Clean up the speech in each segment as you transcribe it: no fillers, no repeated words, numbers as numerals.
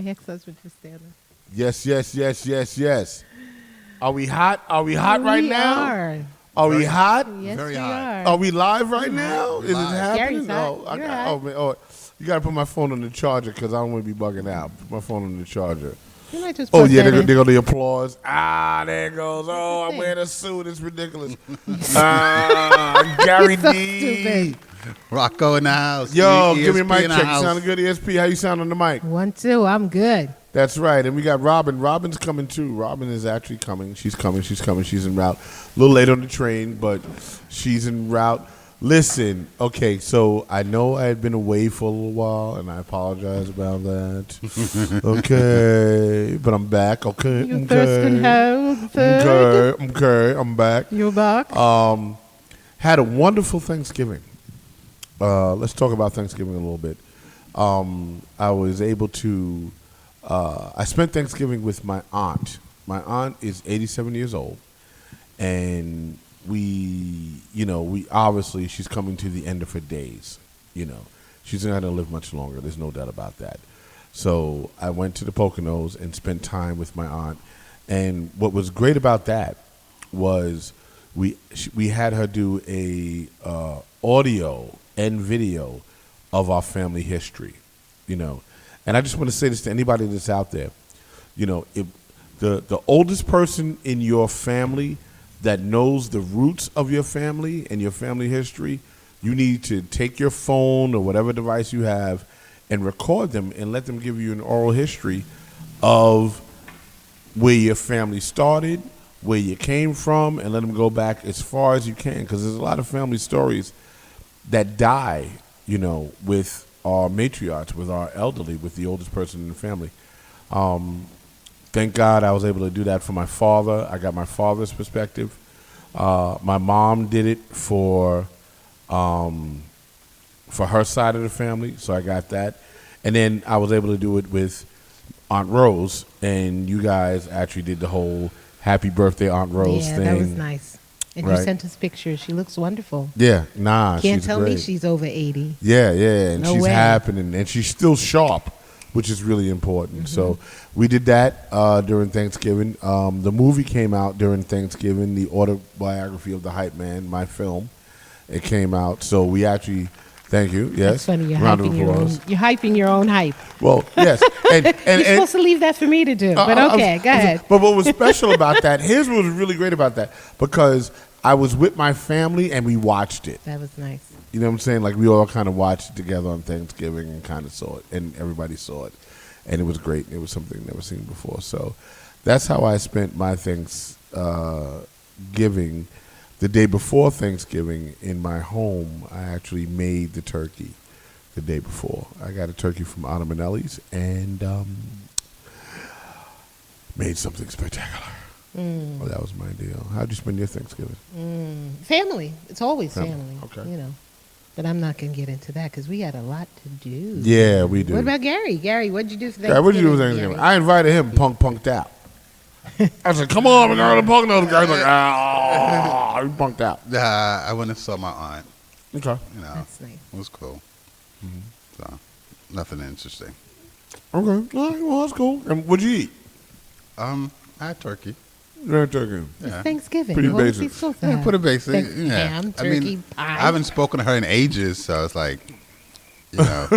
My ex-husband just standing. Yes. Are we hot? Are we hot right now? Are. Are we hot? Yes, Very we hot. are. Are we live right now? We're Is it live. happening? Gary's hot. Oh, You're oh hot. man. Oh, you got to put my phone on the charger because I don't want to be bugging out. Put my phone on the charger. You might just Oh put yeah, that there in. go the applause. There it goes. Oh, I'm thing. wearing a suit. It's ridiculous. Gary So D. stupid. Rocco in the house. Yo, give me a ESP mic in the check. house. Sounding good, ESP? How you sound on the mic? 1, 2. I'm good. That's right. And we got Robin. Robin's coming too. Robin is actually coming. She's coming. She's en route. A little late on the train, but she's en route. Listen, okay, so I know I had been away for a little while, and I apologize about that. Okay, but I'm back. Okay, You thirsting hoe? Okay, I'm back. You're back. Had a wonderful Thanksgiving. Let's talk about Thanksgiving a little bit. I was able to. I spent Thanksgiving with my aunt. My aunt is 87 years old, and we obviously she's coming to the end of her days. She's not going to live much longer. There's no doubt about that. So I went to the Poconos and spent time with my aunt. And what was great about that was we had her do a audio and video of our family history. And I just want to say this to anybody that's out there. If the oldest person in your family that knows the roots of your family and your family history, you need to take your phone or whatever device you have and record them and let them give you an oral history of where your family started, where you came from, and let them go back as far as you can, because there's a lot of family stories that die, with our matriarchs, with our elderly, with the oldest person in the family. Thank God I was able to do that for my father. I got my father's perspective. My mom did it for her side of the family, so I got that. And then I was able to do it with Aunt Rose, and you guys actually did the whole happy birthday Aunt Rose thing. Yeah, that was nice. And you Right. sent us pictures. She looks wonderful. Yeah, Can't she's tell great. me she's over 80. Yeah, and No she's way. happening, and she's still sharp, which is really important. So we did that during Thanksgiving. The movie came out during Thanksgiving, the autobiography of the Hype Man, my film. It came out, so we actually, thank you, yes. That's funny. You're round of hyping your own. applause. You're hyping your own hype. Well, yes, and You're supposed to leave that for me to do. But okay, go ahead. But what was special about that? Here's what was really great about that, because I was with my family and we watched it. That was nice. You know what I'm saying? Like we all kind of watched it together on Thanksgiving and kind of saw it, and everybody saw it, and it was great. It was something never seen before. So that's how I spent my Thanksgiving. The day before Thanksgiving, in my home, I actually made the turkey. The day before, I got a turkey from Anna Manelli's and made something spectacular. Well, that was my deal. How'd you spend your Thanksgiving? Family. It's always Family. family. Okay. But I'm not going to get into that because we got a lot to do. Yeah, we do. What about Gary? Gary, what'd you do for Yeah, Thanksgiving? what'd you do with Thanksgiving? Gary? I invited him, punked out. I said, come on, we're going to punk those guys. Like, he punked out. I went and saw my aunt. Okay. That's nice. It was cool. So, nothing interesting. Okay. All right, well, that's cool. And what'd you eat? I had turkey. You had turkey. It's Yeah. Thanksgiving. Pretty What was basic. he supposed to Yeah, have? put it basic. Yeah. Ham, I turkey, mean, pie. I haven't spoken to her in ages, so it's like, I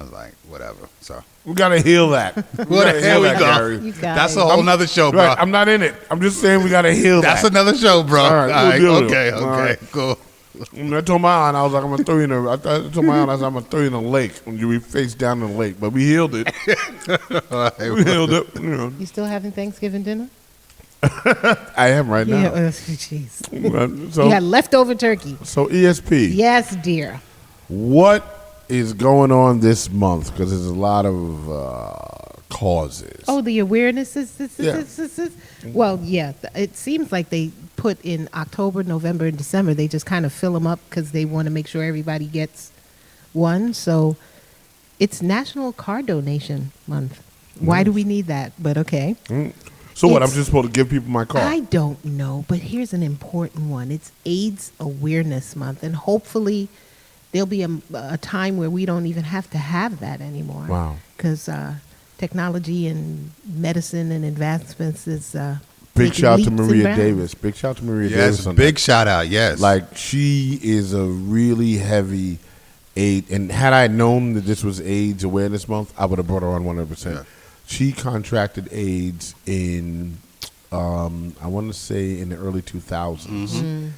was like, whatever. So, We got to heal that. There we go. Gary. You got that's it. a whole nother show, bro. Right, I'm not in it. I'm just saying we got to heal That's that. another show, bro. All right, we'll deal with it. okay, All right. cool. When I told my aunt, I was like, I'm going to throw you in the, I told my aunt, I said, I'm going to throw you in the lake when you be face down in the lake. But we healed it. We healed it. You still having Thanksgiving dinner? I am right Yeah. now. Jeez. So, You had leftover turkey. so ESP. Yes, dear. What is going on this month? Because there's a lot of causes. Oh, the awareness is. Yeah. Well, yeah. It seems like they put in October, November, and December. They just kind of fill them up because they want to make sure everybody gets one. So it's National Car Donation Month. Why do we need that? But okay. So what? I'm It's- just supposed to give people my car? I don't know, but here's an important one. It's AIDS Awareness Month, and hopefully there'll be a time where we don't even have to have that anymore. Wow. Because technology and medicine and advancements is Big making shout out to leaps and Maria bounds. Davis. Big shout out to Maria Yes, Davis. On big that. shout out. Yes, Like, she is a really heavy AIDS. And had I known that this was AIDS Awareness Month, I would have brought her on 100%. Yeah. She contracted AIDS in, I want to say, in the early 2000s.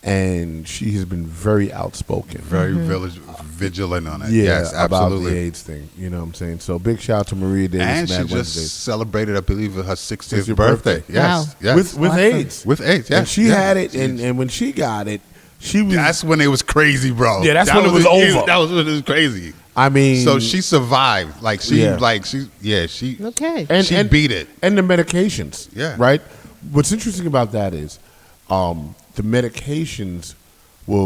And she has been very outspoken. very vigilant on it. Yeah, yes, about absolutely. the AIDS thing. You know what I'm saying? So big shout out to Maria Davis. And she Mad just Wednesdays. celebrated, I believe, her 60th 60th birthday. birthday. Yes, Wow. yes. With Awesome. AIDS. With AIDS, yes. And she yeah. had it, and when she got it, she was. That's when it was crazy, bro. Yeah, that's That when it was over. That was when it was crazy. I mean, So she survived. Like she, Yeah. she Okay. and beat it. And the medications. Yeah. Right? What's interesting about that is the medications were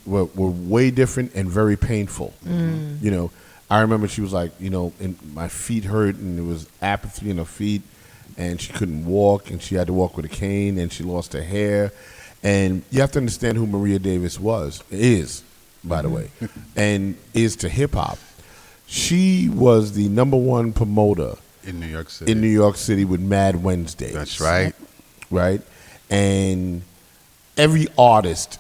way different and very painful. You know, I remember she was like, you know, and my feet hurt and there was apathy in her feet and she couldn't walk and she had to walk with a cane and she lost her hair. And you have to understand who Maria Davis is, by the way, and is to hip hop. She was the #1 promoter In New York City. in New York City with Mad Wednesdays. That's right. Right? And every artist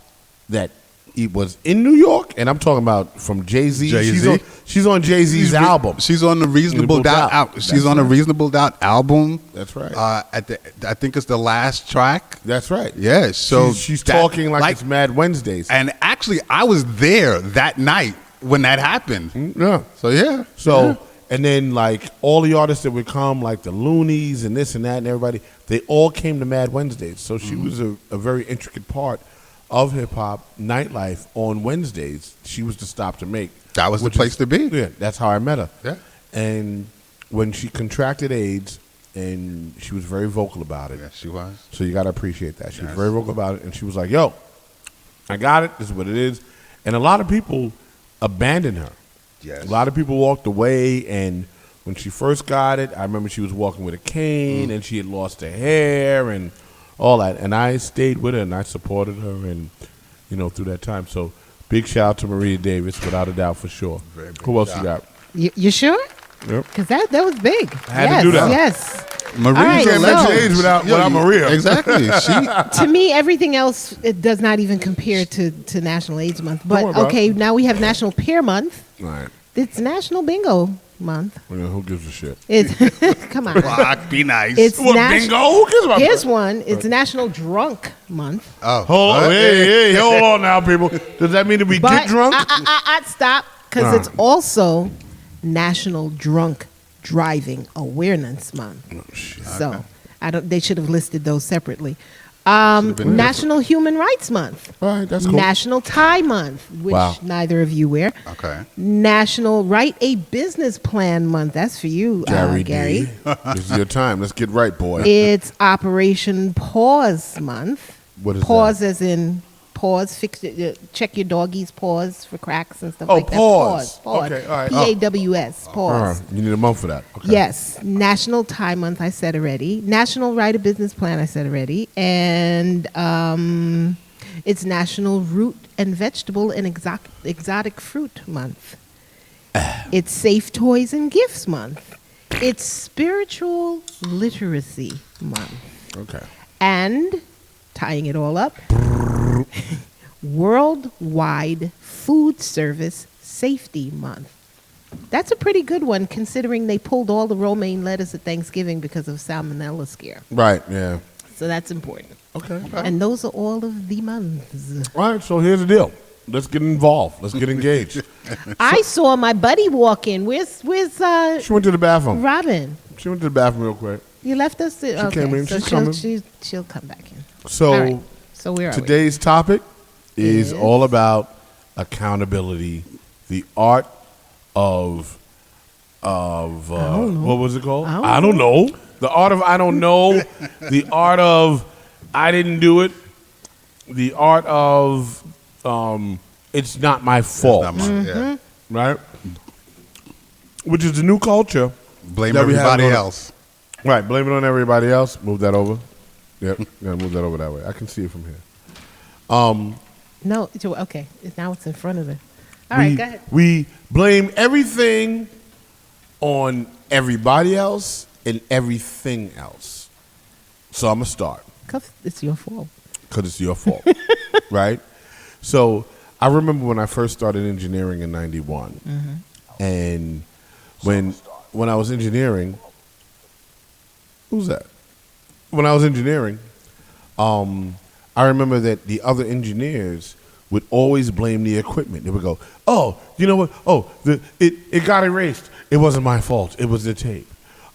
that it was in New York, and I'm talking about from Jay-Z. Jay-Z. She's on Jay-Z's album. She's on the Reasonable Doubt. Doubt. She's on the Reasonable Doubt album. That's right. I think it's the last track. That's right. Yeah. So she's that- talking like it's Mad Wednesdays. And actually, I was there that night when that happened. Yeah. So yeah. So, and then like all the artists that would come, like the Loonies and this and that and everybody, they all came to Mad Wednesdays. So she was a very intricate part of hip hop nightlife on Wednesdays. She was the stop to make. That was the which place to be. Yeah, that's how I met her. Yeah. And when she contracted AIDS, and she was very vocal about it. Yeah, she was. So you got to appreciate that. She was Yes. very vocal about it, and she was like, "Yo, I got it. This is what it is." And a lot of people abandoned her. Yes. A lot of people walked away, and when she first got it, I remember she was walking with a cane, and she had lost her hair and all that. And I stayed with her, and I supported her, and you know, through that time. So big shout out to Maria Davis, without a doubt, for sure. Very big Who else shout. you got? You sure? Yep. Because that was big. I had to yes, do that. Yes. Maria's All right, a so- legend. Age without Maria. Exactly. She To me, everything else it does not even compare to National AIDS Month. But worry about okay, now we have National Pear Month. All right. It's National Bingo Month. Well, who gives a shit? It's come on. be nice. It's What, bingo? Who cares about Here's that? one. It's National Drunk Month. Hold on, hey, hold on now, people. Does that mean that we But get drunk? stop, because it's also National Drunk Driving Awareness Month. So I don't. They should have listed those separately. been National Human Rights Month. All right, that's cool. National Tie Month, which Wow. neither of you wear. Okay. National Write a Business Plan Month. That's for you, Gary Gary. D. This is your time. Let's get right, boy. It's Operation Pause Month. What is pause as in pause, check your doggy's paws for cracks and stuff Oh, like that. pause. Pause. Okay, all right. P-A-W-S, pause. You need a month for that. Okay. Yes. National Tie Month, I said already. National Write a Business Plan, I said already. And it's National Root and Vegetable and Exotic Fruit Month. It's Safe Toys and Gifts Month. It's Spiritual Literacy Month. Okay. And tying it all up, Worldwide Food Service Safety Month. That's a pretty good one considering they pulled all the romaine lettuce at Thanksgiving because of salmonella scare. Right, yeah. So that's important. Okay. And those are all of the months. All right, so here's the deal. Let's get involved. Let's get engaged. I saw my buddy walk in. Where's She went to the bathroom. Robin? She went to the bathroom real quick. You left us. She came in. So She's coming. she'll come back in. So All right. So where are we? today's topic is Yes. all about accountability, the art of what was it called? I don't know. The art of I don't know. The art of I didn't do it. The art of it's not my fault, Not much, yeah. right? Which is the new culture. Blame that we have everybody on- else. Right, blame it on everybody else. Move that over. Yep, gotta move that over that way. I can see it from here. No, okay. Now it's in front of her. All right, go ahead. We blame everything on everybody else and everything else. So I'm going to start. Because it's your fault. Because it's your fault, right? So I remember when I first started engineering in 91. And when I was engineering, who's that? When I was engineering, I remember that the other engineers would always blame the equipment. They would go, "Oh, you know what? Oh, it got erased. It wasn't my fault. It was the tape.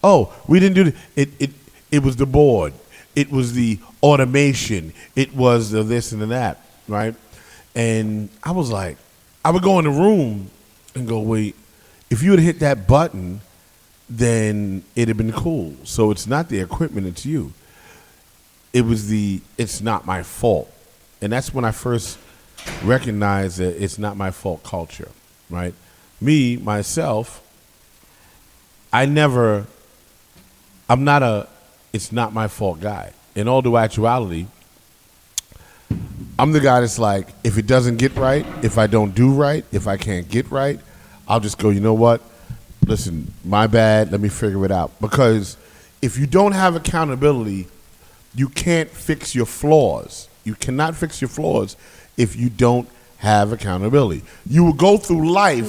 Oh, we didn't do it was the board. It was the automation. It was the this and the that, right?" And I was like, I would go in the room and go, "Wait, if you had hit that button, then it'd have been cool. So it's not the equipment, it's you. It's not my fault." And that's when I first recognized that it's not my fault culture, right? Me, myself, I'm not a it's not my fault guy. In all due actuality, I'm the guy that's like, if it doesn't get right, if I don't do right, if I can't get right, I'll just go, you know what? Listen, my bad, let me figure it out. Because if you don't have accountability, you can't fix your flaws. You cannot fix your flaws if you don't have accountability. You will go through life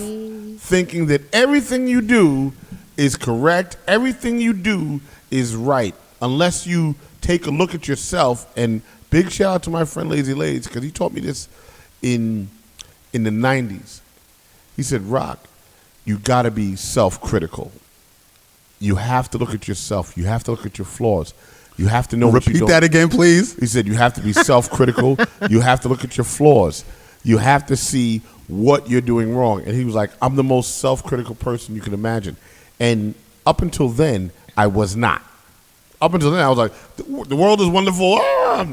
thinking that everything you do is correct, everything you do is right, unless you take a look at yourself. And big shout out to my friend Lazy Lades, because he taught me this in the 90s. He said, "Rock, you got to be self-critical. You have to look at yourself. You have to look at your flaws. You have to know what you Repeat don't." that again, please. He said, "You have to be self-critical. You have to look at your flaws. You have to see what you're doing wrong." And he was like, "I'm the most self-critical person you can imagine." And up until then, I was not. Up until then, I was like, the world is wonderful. I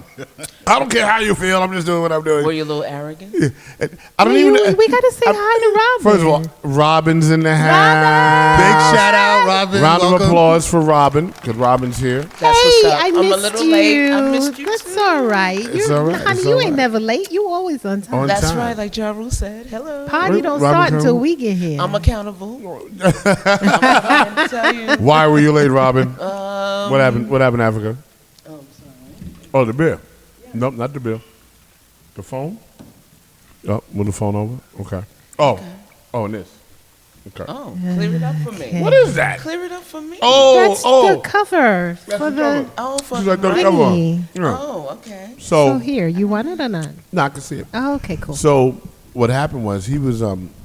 don't care how you feel. I'm just doing what I'm doing. Were you a little arrogant? And I don't even. We got to say hi to Robin. First of all, Robin's in the house. Big shout out, Robin. Round Welcome. of applause for Robin, because Robin's here. That's Hey, what's up. I I'm missed a little you. late. I missed you That's too. all right. It's all right. Honey, It's you all ain't right. never late. You always on time. On That's time. right, like Ja Rule said. Hello. Party don't Robin start until Campbell? we get here. I'm accountable. I'm trying to tell you. Why were you late, Robin? What happened? What happened, Africa? Oh, I'm sorry. Oh, the bill. Nope, not the bill. The phone? Oh, move the phone over? Okay. Oh. Oh, and this. Okay. Oh, clear it up for me. Okay. What is that? Clear it up for me. Oh, That's oh. the cover That's for the the. cover. Oh, for She's the like the mic. cover. Thingy. Yeah. Oh, okay. So So, here, you want it or not? no, I can see it. Oh, okay, cool. So what happened was he was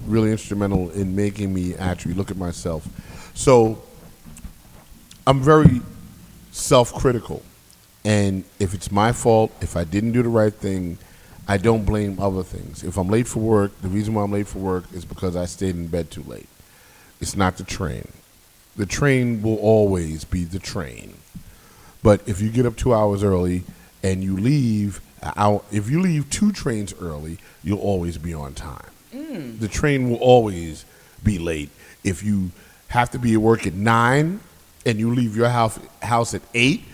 really instrumental in making me actually look at myself. So I'm very self-critical, and if it's my fault, if I didn't do the right thing, I don't blame other things. If I'm late for work, the reason why I'm late for work is because I stayed in bed too late. It's not the train. The train will always be the train. But if you get up 2 hours early and you leave if you leave 2 trains early, you'll always be on time. The train will always be late. If you have to be at work at 9 and you leave your house at 8,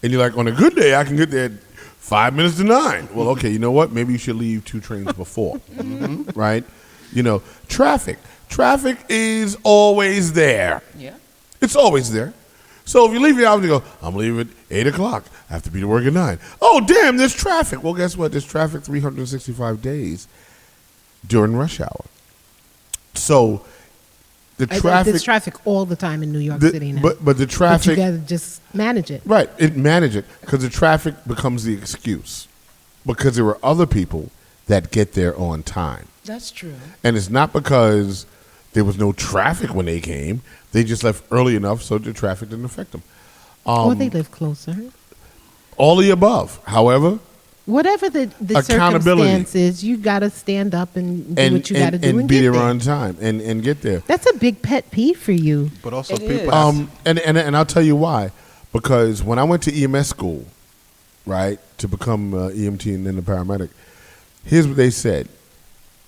and you're like, on a good day, I can get there at 5 minutes to 9. Well, okay, you know what? Maybe you should leave 2 trains before, right? You know, traffic. Traffic is always there. Yeah. It's always there. So if you leave your house and you go, I'm leaving at 8 o'clock. I have to be to work at 9. Oh, damn, there's traffic. Well, guess what? There's traffic 365 days during rush hour. So the traffic. There's traffic all the time in New York City now. But the But traffic. you got to just manage it. Right, manage it, because the traffic becomes the excuse, because there are other people that get there on time, That's true. and it's not because there was no traffic when they came; they just left early enough so the traffic didn't affect them. Or they live closer. All the above, however, Whatever the Accountability. circumstances, you got to stand up and do what you got to do and be get there there. on time and get there. That's a big pet peeve for you. But also It people. is. And I'll tell you why, because when I went to EMS school, right, to become EMT and then the paramedic, here's what they said: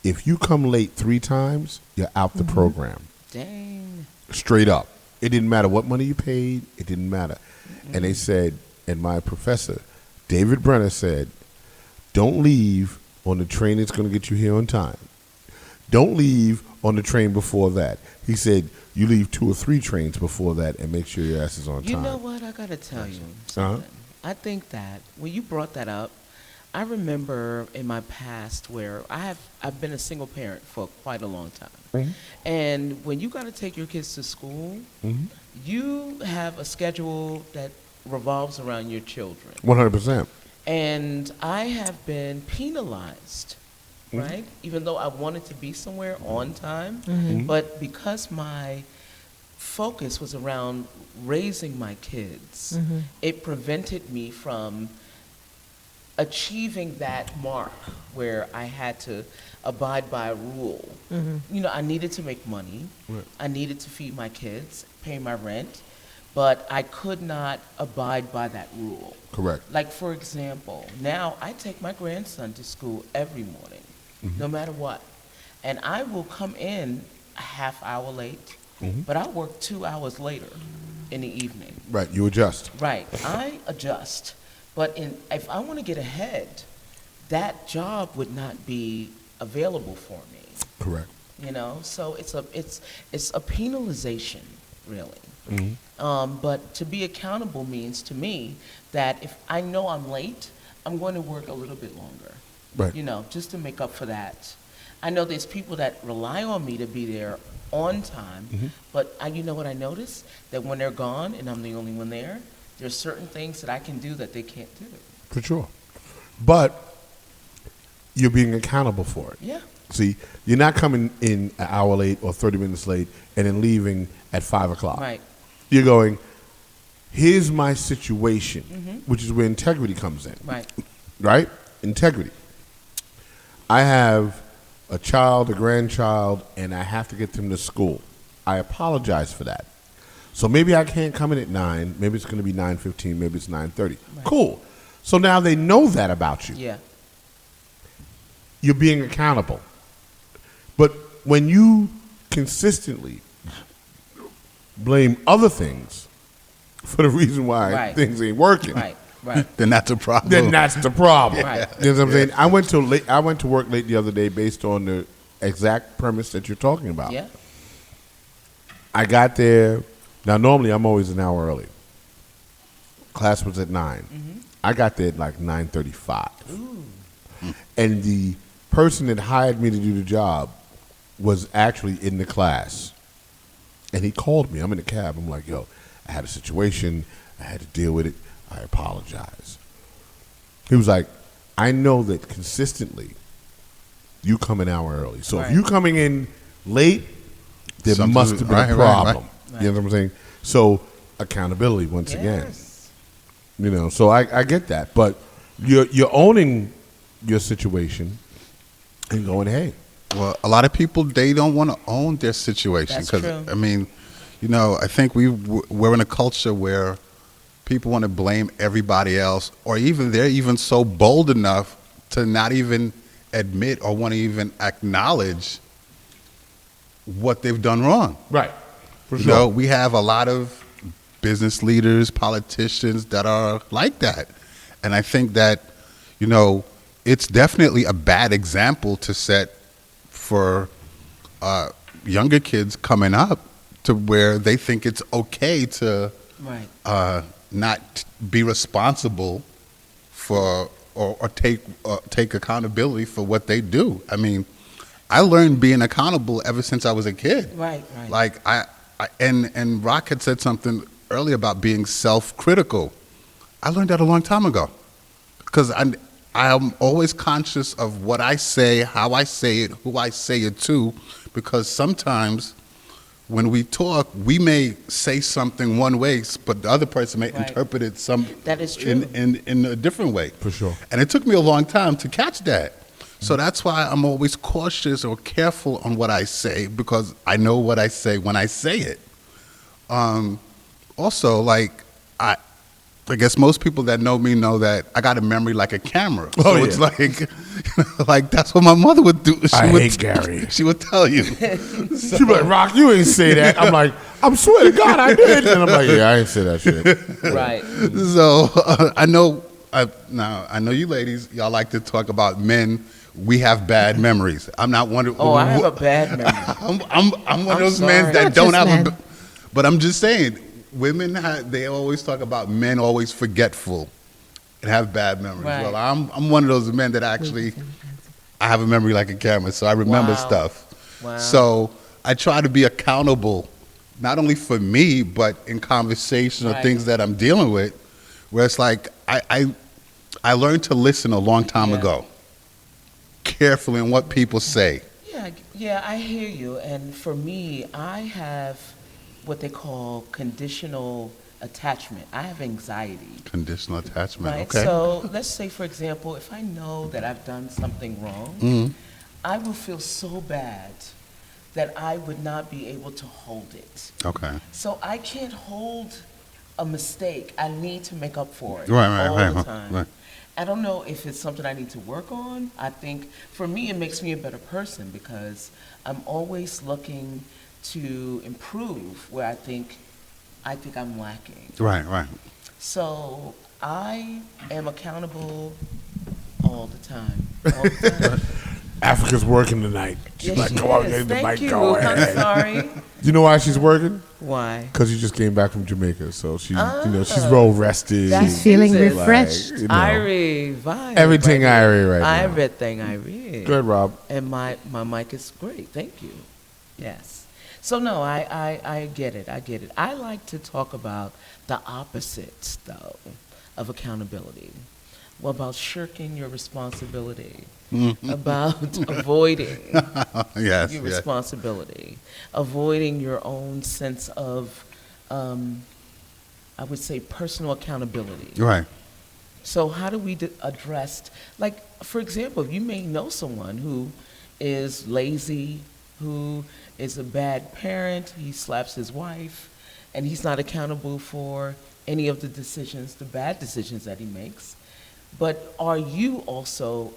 if you come late 3 times, you're out the program. Dang. Straight up. It didn't matter what money you paid. It didn't matter. And they said, and my professor, David Brenner, said, don't leave on the train that's going to get you here on time. don't leave on the train before that. He said, you leave 2 or 3 trains before that and make sure your ass is on time. You know what? I got to tell you something. I think that when you brought that up, I remember in my past where I've been a single parent for quite a long time. Mhm. And when you got to take your kids to school, Mhm. you have a schedule that revolves around your children. 100%. And I have been penalized, Mhm. right? Even though I wanted to be somewhere on time, Mhm. but because my focus was around raising my kids, it prevented me from achieving that mark where I had to abide by a rule. You know, I needed to make money. Right. I needed to feed my kids, pay my rent, but I could not abide by that rule. Correct. Like, for example, now I take my grandson to school every morning, no matter what. And I will come in a half hour late, but I'll work 2 hours later in the evening. Right. You adjust. Right. I adjust. But if I want to get ahead, that job would not be available for me. Correct. You know, so it's a penalization, really. But to be accountable means to me that if I know I'm late, I'm going to work a little bit longer. Right. You know, just to make up for that. I know there's people that rely on me to be there on time, but you know what I notice? That when they're gone and I'm the only one there, there's certain things that I can do that they can't do. For sure. But you're being accountable for it. Yeah. See, you're not coming in an hour late or 30 minutes late and then leaving at 5 o'clock. Right. You're going, here's my situation, which is where integrity comes in. Right. Right? Integrity. I have a child, a grandchild, and I have to get them to school. I apologize for that. So maybe I can't come in at 9. Maybe it's going to be 9:15. Maybe it's 9:30. Right. Cool. So now they know that about you. Yeah. You're being accountable. But when you consistently blame other things for the reason why Right. things ain't working, Right. Right. Then that's a problem. then that's the problem. Right. You know what I'm saying? I went to work late the other day based on the exact premise that you're talking about. Yeah. I got there. Now, normally I'm always an hour early. Class was at 9. I got there at like 9:35. And the person that hired me to do the job was actually in the class. And he called me. I'm in the cab. I'm like, yo, I had a situation. I had to deal with it. I apologize. He was like, I know that consistently you come an hour early. So if Right. you coming in late, there Something- must have been right, a right, problem. right. You know what I'm saying? So accountability once again. Yes. You know, so I get that. But you're owning your situation and going, hey. Well, a lot of people, they don't want to own their situation. That's true. I mean, you know, I think we're in a culture where people want to blame everybody else, or even they're even so bold enough to not even admit or want to even acknowledge what they've done wrong. Right. For You know, we have a lot of business leaders, politicians that are like that. And I think that, you know, it's definitely a bad example to set for younger kids coming up to where they think it's okay to Right. not be responsible for or take accountability for what they do. I mean, I learned being accountable ever since I was a kid. Right. Right. Like and Rock had said something earlier about being self-critical. I learned that a long time ago, because I'm always conscious of what I say, how I say it, who I say it to, because sometimes when we talk, we may say something one way, but the other person may Right. interpret it That is true. in a different way. For sure. And it took me a long time to catch that. So that's why I'm always cautious or careful on what I say, because I know what I say when I say it. Also, like, I guess most people that know me know that I got a memory like a camera. So Oh, it's yeah. like that's what my mother would do. I would, hate Gary. She would tell you. She be like, Rock, you ain't say that. I'm like, I swear to God, I did. And I'm like, yeah, I ain't say that shit. Right. So I know you ladies, y'all like to talk about men we have bad memories. I'm not one of. Oh, I have a bad memory. I'm one of I'm those men sorry. that Not don't just have. men. But I'm just saying, women they always talk about men always forgetful and have bad memories. Right. Well, I'm one of those men that actually I have a memory like a camera, so I remember Wow. stuff. Wow. So I try to be accountable, not only for me, but in conversation or Right. things that I'm dealing with, where it's like I learned to listen a long time Yeah. ago, carefully on what people say. Yeah, I hear you. And for me, I have what they call conditional attachment. I have anxiety. Conditional attachment. Right. Okay. So let's say, for example, if I know that I've done something wrong, Mhm. I will feel so bad that I would not be able to hold it. Okay. So I can't hold a mistake. I need to make up for it Right, all right, the right, time. right. I don't know if it's something I need to work on. I think for me, it makes me a better person because I'm always looking to improve where I think I'm lacking. Right, right. So I am accountable all the time. All the time. Africa's working tonight. She's Yes, like, she come on, is. get the Thank mic you. going. I'm sorry. You know why she's working? Why? Because you just came back from Jamaica, so she's she's Oh. well rested. That's She's feeling Jesus. refreshed. Like, you know. Irie, vibe. Everything right here. Irie right now. Everything Irie. Good, Rob. And my mic is great. Thank you. Yes. So no, I get it. I get it. I like to talk about the opposites though of accountability. What about shirking your responsibility? About avoiding Yes, your yes. responsibility, avoiding your own sense of, I would say, personal accountability. Right. So how do we address, like, for example, you may know someone who is lazy, who is a bad parent, he slaps his wife, and he's not accountable for any of the decisions, the bad decisions that he makes. But are you also,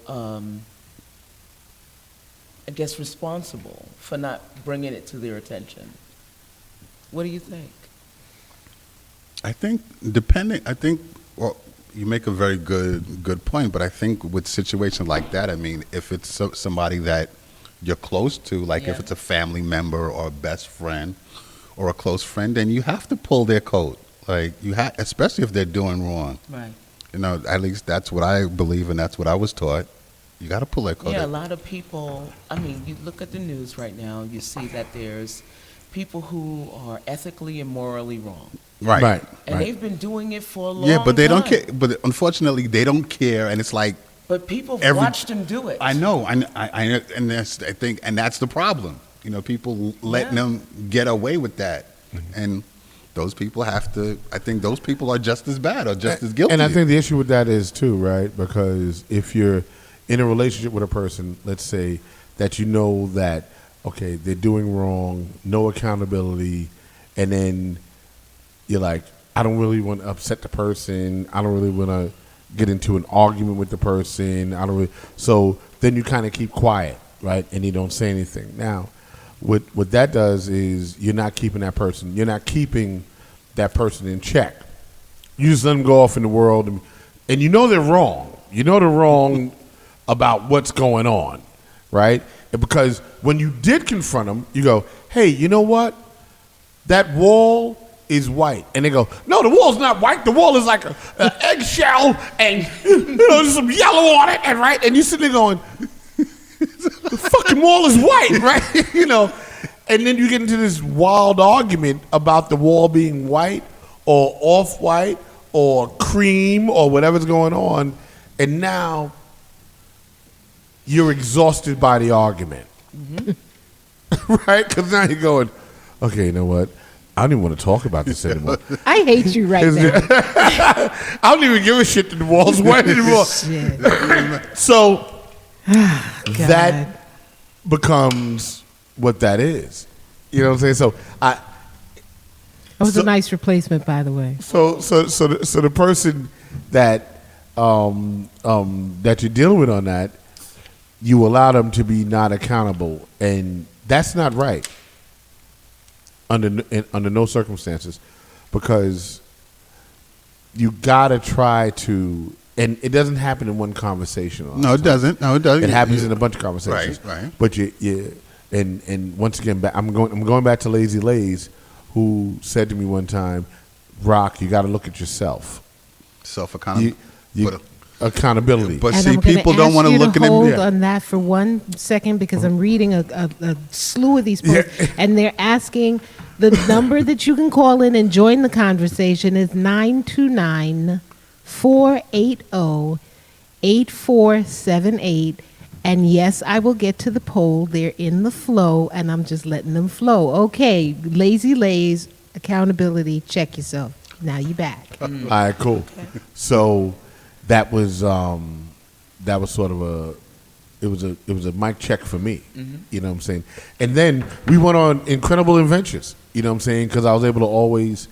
I guess, responsible for not bringing it to their attention? What do you think? I think, well, you make a very good point, but I think with situations like that, I mean, if it's somebody that you're close to, like if Yeah. it's a family member or a best friend or a close friend, then you have to pull their coat. Like especially if they're doing wrong. Right. You know, at least that's what I believe and that's what I was taught. You got to pull their coat. Yeah, a lot of people, I mean, you look at the news right now, you see that there's people who are ethically and morally wrong. Right. Right. And right. they've been doing it for a long time. Yeah, but they don't care. But unfortunately, they don't care, and it's like But people Every- watched them do it. I know, and I think, and that's the problem. You know, people letting Yeah. them get away with that, and those people have to. I think those people are just as bad or just as guilty. And I think the issue with that is too, right? Because if you're in a relationship with a person, let's say that you know that okay, they're doing wrong, no accountability, and then you're like, I don't really want to upset the person. I don't really want to get into an argument with the person. I don't really. So then you kind of keep quiet, right? And you don't say anything. Now, what that does is you're not keeping that person. You're not keeping that person in check. You just let them go off in the world, and you know they're wrong. You know they're wrong about what's going on, right? And because when you did confront them, you go, hey, you know what? That wall is white. And they go, no, the wall's not white. The wall is like an eggshell and there's some yellow on it, and right? And you sit there going, the fucking wall is white, right? And then you get into this wild argument about the wall being white or off-white or cream or whatever's going on, and now you're exhausted by the argument, right? Because now you're going, okay, you know what? I don't even want to talk about this anymore. I hate you right now. I don't even give a shit that the wall's white anymore. Shit. So that God. becomes what that is. You know what I'm saying? So That was a nice replacement, by the way. So the person that that you're dealing with on that, you allow them to be not accountable, and that's not right under no circumstances, because you gotta try to and it doesn't happen in one conversation. a lot No, of it times. doesn't. No, it doesn't. It happens in a bunch of conversations. Right. But and once again, I'm going back to Lazy Lays, who said to me one time, "Rock, you got to look at yourself. Self-accountability. Accountability." But And see, I'm gonna people don't ask want to you look at hold them. on that for 1 second because I'm reading a slew of these posts, and they're asking the number that you can call in and join the conversation is 929-480-8478. And yes, I will get to the poll. They're in the flow, and I'm just letting them flow. Okay, Lazy Lays, accountability, check yourself. Now you back. All right, cool. So that was sort of it was a mic check for me. You know what I'm saying? And then we went on incredible adventures. You know what I'm saying? Because I was able to always,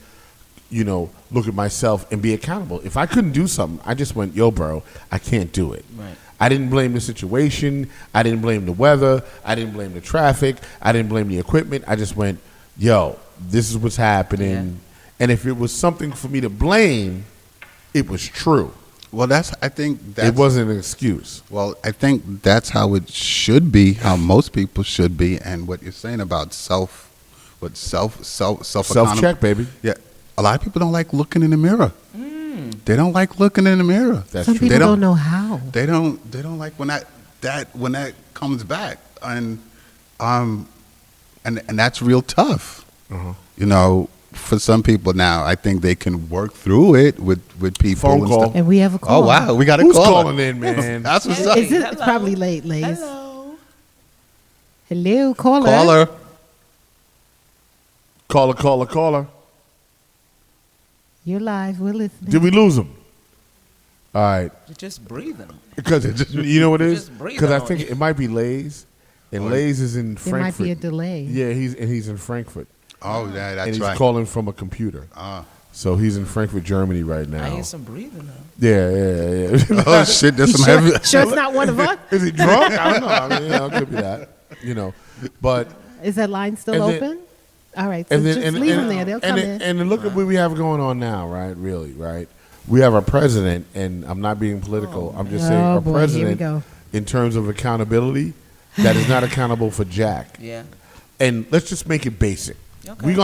look at myself and be accountable. If I couldn't do something, I just went, "Yo, bro, I can't do it." Right. I didn't blame the situation. I didn't blame the weather. I didn't blame the traffic. I didn't blame the equipment. I just went, "Yo, this is what's happening." Yeah. And if it was something for me to blame, it was true. Well, I think It wasn't an excuse. Well, I think that's how it should be, how most people should be, and what you're saying about self Self-check, baby. Yeah, a lot of people don't like looking in the mirror. They don't like looking in the mirror. That's Some true. people They don't know how. They don't like when that comes back, and that's real tough. For some people now, I think they can work through it with people. Phone and call. stuff. And we have a call. Oh wow, we got a Who's caller. calling in, man? That's what's up. It's Hello. probably late, ladies. Hello. Hello, caller. Caller. Caller. You're live. We're listening. Did we lose him? All right. You're just breathing. Because you know what it is? Just breathe Because I on think it. it might be Lay's, and Lay's is in There Frankfurt. might be a delay. Yeah, he's in Frankfurt, Oh, yeah, and that's he's right. calling from a computer. So he's in Frankfurt, Germany right now. I hear some breathing though. Yeah. Oh shit, there's some heavy. Sure, it's not one of us. Is he drunk? I don't know. I mean, it could be that. But Is that line still And then- open? All right, so and then just and, leave and, them there. They'll come in. and look at what we have going on now, right? Really, right? We have our president, and I'm not being political. I'm just saying Oh, our boy, here we president, go. in terms of accountability, that is not accountable for Jack. Yeah. And let's just make it basic. Okay. We ain't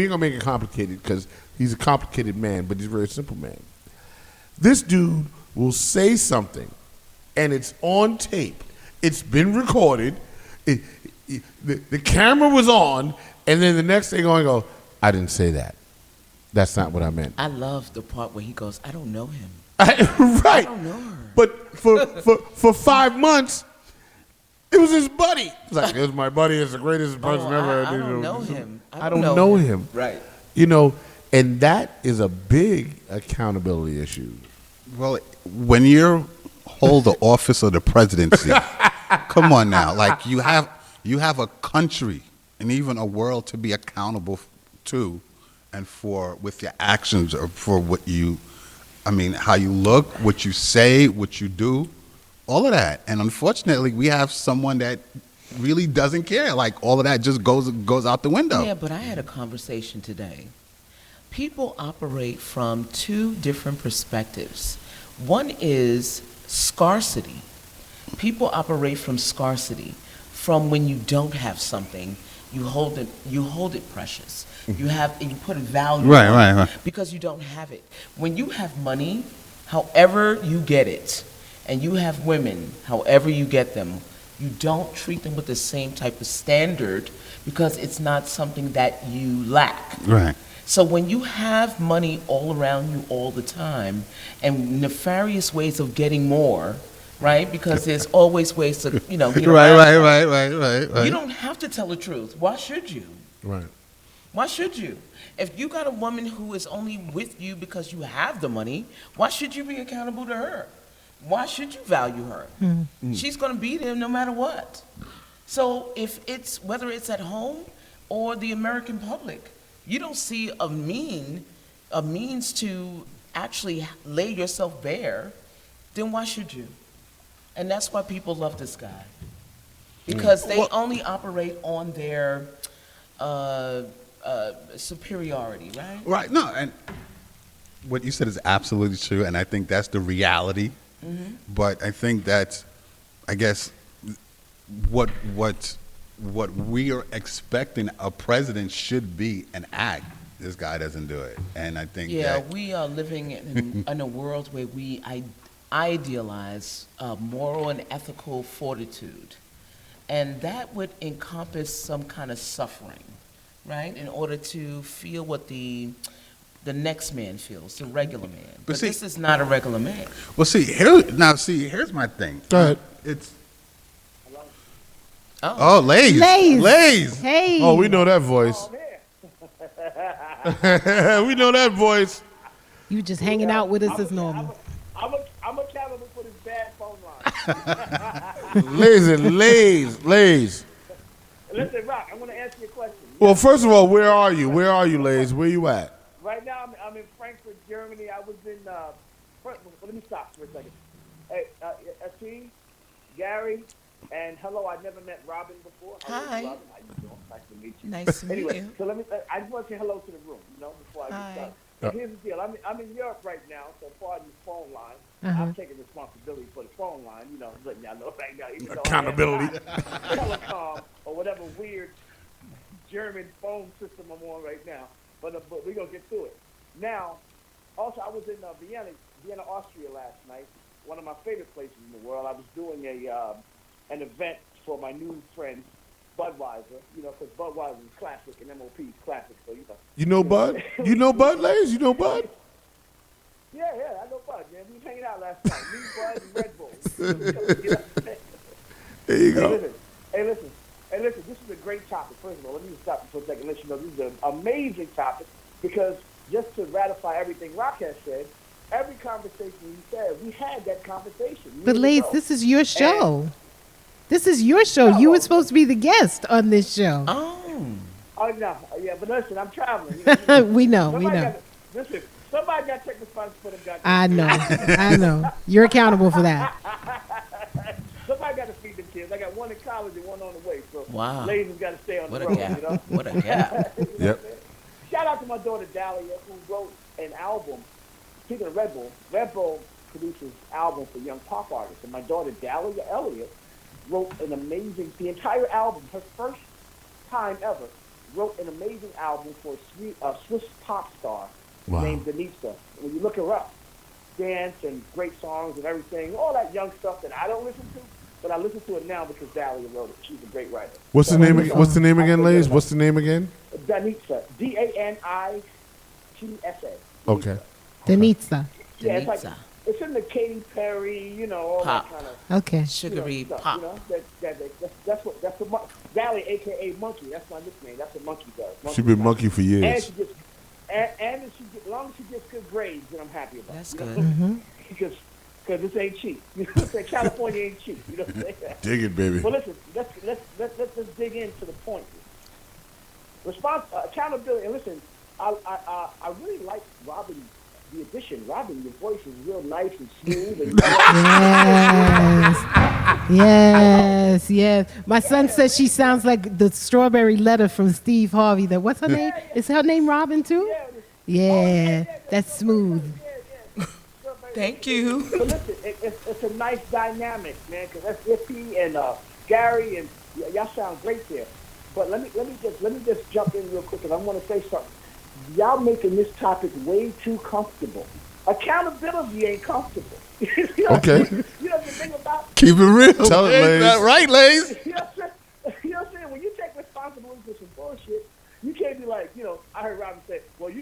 gonna make it complicated because he's a complicated man, but he's a very simple man. This dude will say something, and it's on tape. It's been recorded. The camera was on, and then the next thing on, go, "I didn't say that. That's not what I meant." I love the part where he goes, "I don't know him." Right. don't know her. But for 5 months, it was his buddy. It's like, it was my buddy. It's the greatest person ever. I don't know him. I don't know him. Right. And that is a big accountability issue. Well, when you hold the office of the presidency, come on now, like you have a country and even a world to be accountable to, and for with your actions or for how you look, what you say, what you do, all of that. And unfortunately, we have someone that really doesn't care. Like all of that just goes out the window. Yeah, but I had a conversation today. People operate from two different perspectives. One is scarcity. People operate from scarcity, from when you don't have something, you hold it precious. You put a value Right, on right, it right. because you don't have it. When you have money, however you get it, and you have women, however you get them, you don't treat them with the same type of standard because it's not something that you lack. Right. So when you have money all around you all the time and nefarious ways of getting more, right? Because there's always ways to, get around that. Right. You don't have to tell the truth. Why should you? Right. Why should you? If you got a woman who is only with you because you have the money, why should you be accountable to her? Why should you value her? She's going to be there no matter what. So whether it's at home or the American public, you don't see a means to actually lay yourself bare, then why should you? And that's why people love this guy. Because they only operate on their superiority, right? Right. No, and what you said is absolutely true, and I think that's the reality. But I think that's, I guess, what we are expecting a president should be and act. This guy doesn't do it, and I think Yeah, that we are living in a world where we idealize moral and ethical fortitude, and that would encompass some kind of suffering, right? In order to feel what the next man feels, the regular man. But see- this is not a regular man. well, here's my thing. Go ahead. It's Oh, Lays. Lays. Hey. Oh, we know that voice. We know that voice. You just hanging out with us as normal. I'm accountable for this bad phone line. Lays. Listen, Rock, I want to ask you a question. Well, first of all, where are you? Where are you, Lays? Where you at? Right now, I'm in Frankfurt, Germany. I was in. Let me stop for a second. Hey, T, Gary, and hello. I never met Robin before. Hello, Hi. Robin. How you doing? Nice to meet you. nice to meet Anyway, you. so let me. I just want to say hello to the room. Before I Hi. get started. But here's the deal. I'm in Europe right now, so pardon the phone line. Uh-huh. I'm taking responsibility for the phone line. Letting y'all know right now. even though I Accountability. have Telecom or whatever weird German phone system I'm on right now. But we're going to get through it. Now, also, I was in Vienna, Austria last night, one of my favorite places in the world. I was doing an event for my new friend, Budweiser, because Budweiser is classic and MOP is classic. So, You know Bud? You know Bud, Lays? You know Bud? Yeah, I know Bud, man. We was hanging out last night. Me, Bud, and Red Bull. There you go. Hey, listen. This is a great topic. First of all, let me stop you for a second and let you know this is an amazing topic because just to ratify everything Rock has said, every conversation he said, we had that conversation. But years Lays, ago. this is your show. This is your show. You were supposed to be the guest on this show. Oh, Oh, no. Yeah, but listen, I'm traveling. We know. Listen, somebody got to take responsibility for them goddamn. I know. You're accountable for that. Somebody got to feed them kids. I got one in college and one on the way. So Wow. ladies got to stay on what the a road, gap. What a gap. You know what Yep. I'm saying? Shout out to my daughter Dahlia, who wrote an album. Speaking of Red Bull produces albums for young pop artists, and my daughter Dahlia Elliott wrote the entire album, her first time ever, wrote an amazing album for a Swiss pop star named Denitza. When you look her up, dance and great songs and everything, all that young stuff that I don't listen to, but I listen to it now because Dahlia wrote it. She's a great writer. What's the name again, Lays? What's the name again? Danitza, Danitsa. Okay. Denitza. Yeah, it's like Denitza. it's in the Katy Perry, all Pop. that kind of Okay. Sugary stuff, pop. that's what Dahlia, aka Monkey. That's my nickname. That's what Monkey does. She been monkey for And years. she gets, and if as long as she gets good grades, then I'm happy about. That's it, good. Because this ain't cheap. California ain't cheap. You know what I'm saying? Dig it, baby. Well, listen, let's dig into the point. Accountability, and listen, I really like Robin, the addition. Robin, your voice is real nice and smooth. And Yes. My son says she sounds like the strawberry letter from Steve Harvey. What's her name? Is her name Robin too? Yeah, that's smooth. Thank you. So listen, it's a nice dynamic, man, because that's Ippy and Gary, and y'all sound great there. But let me just jump in real quick, because I want to say something. Y'all making this topic way too comfortable. Accountability ain't comfortable. Okay. You know the thing about keep it real. Tell it, Lays. That right, Lays? you know what I'm saying? When you take responsibility for some bullshit, you can't be like, I heard Robin say, well, I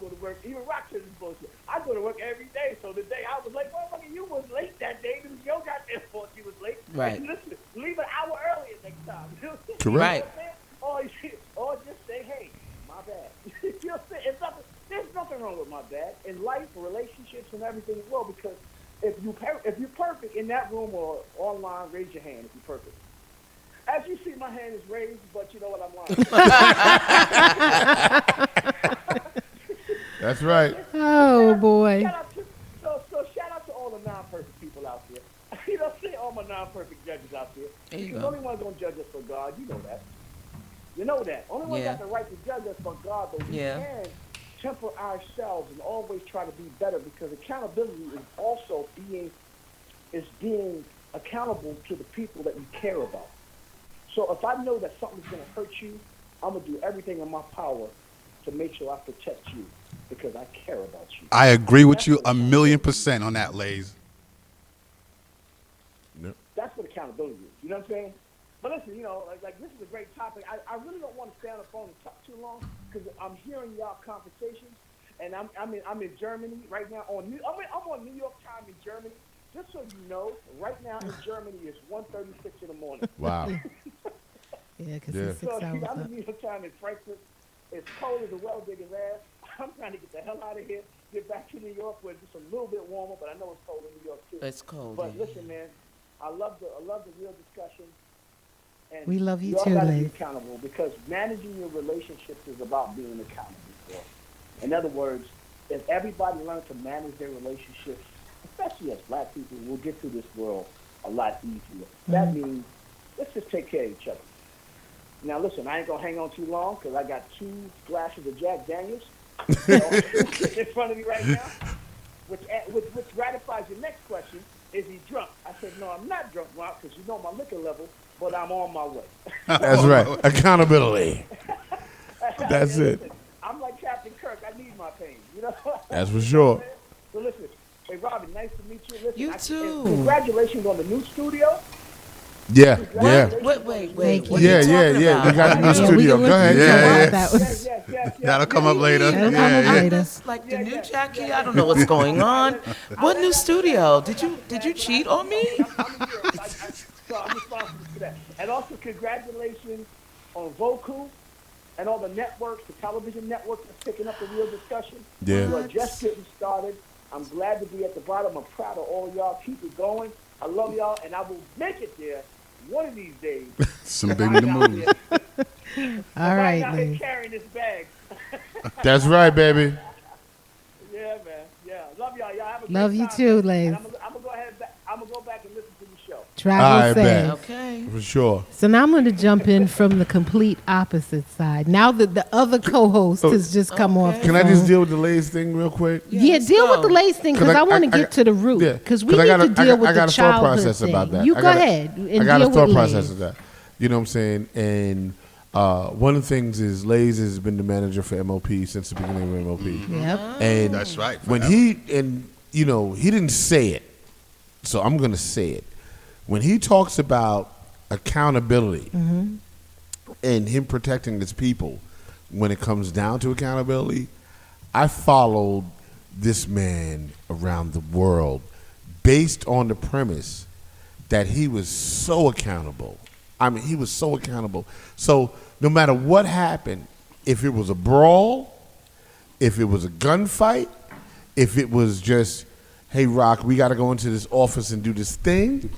go to work. Even Rock says this bullshit. I go to work every day. So the day I was late, motherfucker, you was late that day. It was your goddamn fault you was late. Right. And listen, leave an hour earlier next time. You know what I'm saying? Correct. You know Right. what I'm saying? Or just say, hey, my bad. You know what I'm saying? There's nothing wrong with my bad. In life, relationships, and everything as well, because if you're perfect in that room or online, raise your hand if you're perfect. As you see, my hand is raised, but you know what, I'm lying. That's right. Oh boy. Shout out to all the non-perfect people out there. You know, say all my non-perfect judges out there. There you Because go. only one going to judge us for God. You know that. You know that. Only one Yeah. got the right to judge us for God, but we Yeah. can temper ourselves and always try to be better, because accountability is also being accountable to the people that you care about. So if I know that something's going to hurt you, I'm going to do everything in my power to make sure I protect you because I care about you. I agree with you 1,000,000% on that, Lays. That's what accountability is. You know what I'm saying? But listen, like this is a great topic. I really don't want to stay on the phone and talk too long because I'm hearing y'all conversations, and I'm in Germany right now I'm on New York time in Germany. Just so you know, right now in Germany it's 1:36 in the morning. Wow. Yeah, because Yeah. it's 6 So hours I'm up. in New York time in Frankfurt. It's cold as a well-digger's ass. I'm trying to get the hell out of here, get back to New York where it's just a little bit warmer, but I know it's cold in New York too. It's cold. But yeah. listen, man, I love the real discussion. And We love you all too, gotta be Lace. accountable, because managing your relationships is about being accountable for. In other words, if everybody learns to manage their relationships, especially as black people, we'll get through this world a lot easier. That means let's just take care of each other. Now, listen, I ain't gonna hang on too long because I got 2 glasses of Jack Daniels in front of me right now, which ratifies your next question. Is he drunk? I said, no, I'm not drunk, Rock, because you know my liquor level, but I'm on my way. That's right. Accountability. That's it. Listen, I'm like Captain Kirk. I need my pain, That's for sure. So listen, hey, Robin, nice to meet you. Listen, You too. Congratulations on the new studio. Yeah. Wait. Thank What you. are Yeah, you yeah, talking yeah. about? We got the new Yeah, studio. we Go can ahead. look Yeah, into yeah. that one. Yes. That'll come up later. That'll come Yeah, up yeah. later. This, like the new Jackie, I don't know what's going on. What new studio? Did you cheat on me? So I'm responsible for that. And also congratulations on Voku and all the networks, the television networks that's picking up the real discussion. Yeah. You are just getting started. I'm glad to be at the bottom. I'm proud of all y'all. Keep it going. I love y'all, and I will make it there one of these days. Some big moves. All right, I'm out here Lace. carrying this bag. That's right, baby. Yeah, man. Yeah. Love y'all. Y'all have a Love great you time, too, man. Lace. And I'm gonna go ahead. I'm gonna go back and listen to the show. Travel I safe. bet. Okay. For sure. So now I'm going to jump in from the complete opposite side. Now that the other co-host has just come off the Can I just phone. deal with the Lays thing real quick? Yeah, let's deal go. with the Lace thing because I want to get to the root. Yeah, Because we I need got to deal with I got the a thought childhood process thing. about that. You I go got a- ahead and I got deal a thought with process Lace. of that. You know what I'm saying? And one of the things is Lays has been the manager for MOP since the beginning of MOP. Yep. And That's right, When forever. he didn't say it, so I'm going to say it. When he talks about accountability and him protecting his people, when it comes down to accountability, I followed this man around the world based on the premise that he was so accountable. I mean, he was so accountable. So no matter what happened, if it was a brawl, if it was a gunfight, if it was just, hey, Rock, we got to go into this office and do this thing,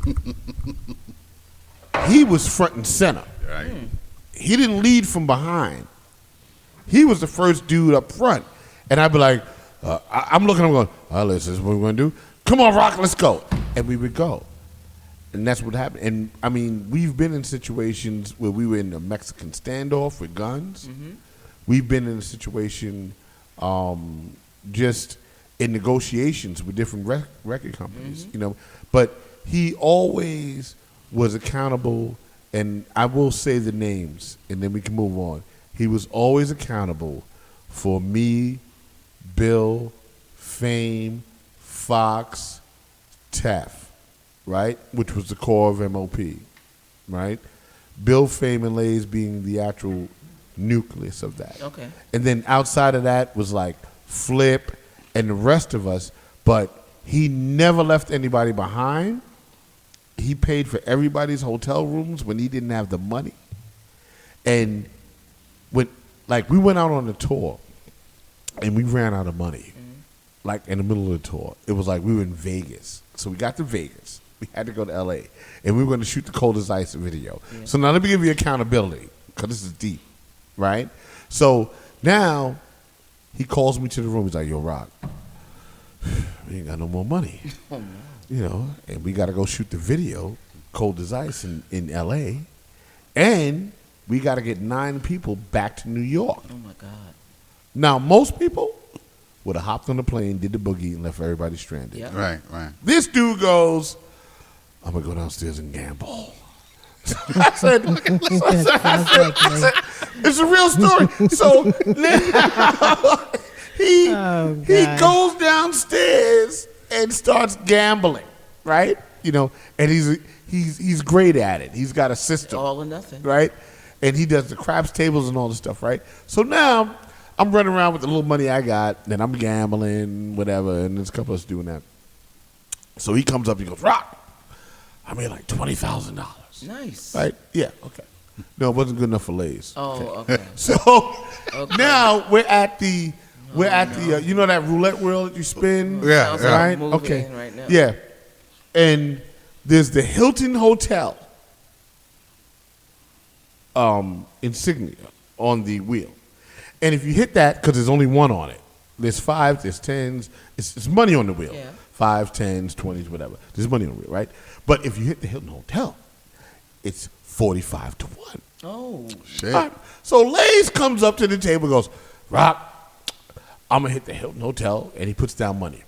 he was front and center. Right. He didn't lead from behind. He was the first dude up front. And I'd be like, I'm looking at him going, this is what we're going to do. Come on, Rock, let's go. And we would go. And that's what happened. And, I mean, we've been in situations where we were in a Mexican standoff with guns. We've been in a situation just in negotiations with different record companies, But he always was accountable, and I will say the names, and then we can move on. He was always accountable for me, Bill, Fame, Fox, Taff, right? Which was the core of MOP, right? Bill, Fame, and Lays being the actual nucleus of that. Okay. And then outside of that was like Flip and the rest of us, but he never left anybody behind. He paid for everybody's hotel rooms when he didn't have the money. And when, like, we went out on a tour and we ran out of money, like in the middle of the tour. It was like we were in Vegas. So we got to Vegas. We had to go to LA. And we were going to shoot the Cold as Ice video. Yeah. So now let me give you accountability, because this is deep, right? So now he calls me to the room. He's like, yo, Rock, we ain't got no more money. And we got to go shoot the video, Cold as Ice, in L.A., and we got to get 9 people back to New York, Oh my God. Now, most people would have hopped on the plane, did the boogie, and left everybody stranded. Yeah. Right, right. This dude goes, I'm going to go downstairs and gamble. I said, it's a real story. So now he goes downstairs and starts gambling, right? You know, and he's great at it. He's got a system. All or nothing. Right? And he does the craps tables and all this stuff, right? So now I'm running around with the little money I got, and I'm gambling, whatever, and there's a couple of us doing that. So he comes up, he goes, Rock, I made like $20,000. Nice. Right? Yeah, okay. No, it wasn't good enough for Lay's. Oh, okay. So now we're at the you know that roulette wheel that you spin? Yeah, Sounds yeah. like a Right? movie Okay. right now. Yeah. And there's the Hilton Hotel insignia on the wheel. And if you hit that, because there's only one on it, there's 5, there's 10s, it's money on the wheel. Yeah. 5, 10s, 20s, whatever. There's money on the wheel, right? But if you hit the Hilton Hotel, it's 45 to 1. Oh, Shit. Right. So Lays comes up to the table and goes, Rock, I'm going to hit the Hilton Hotel. And he puts down money.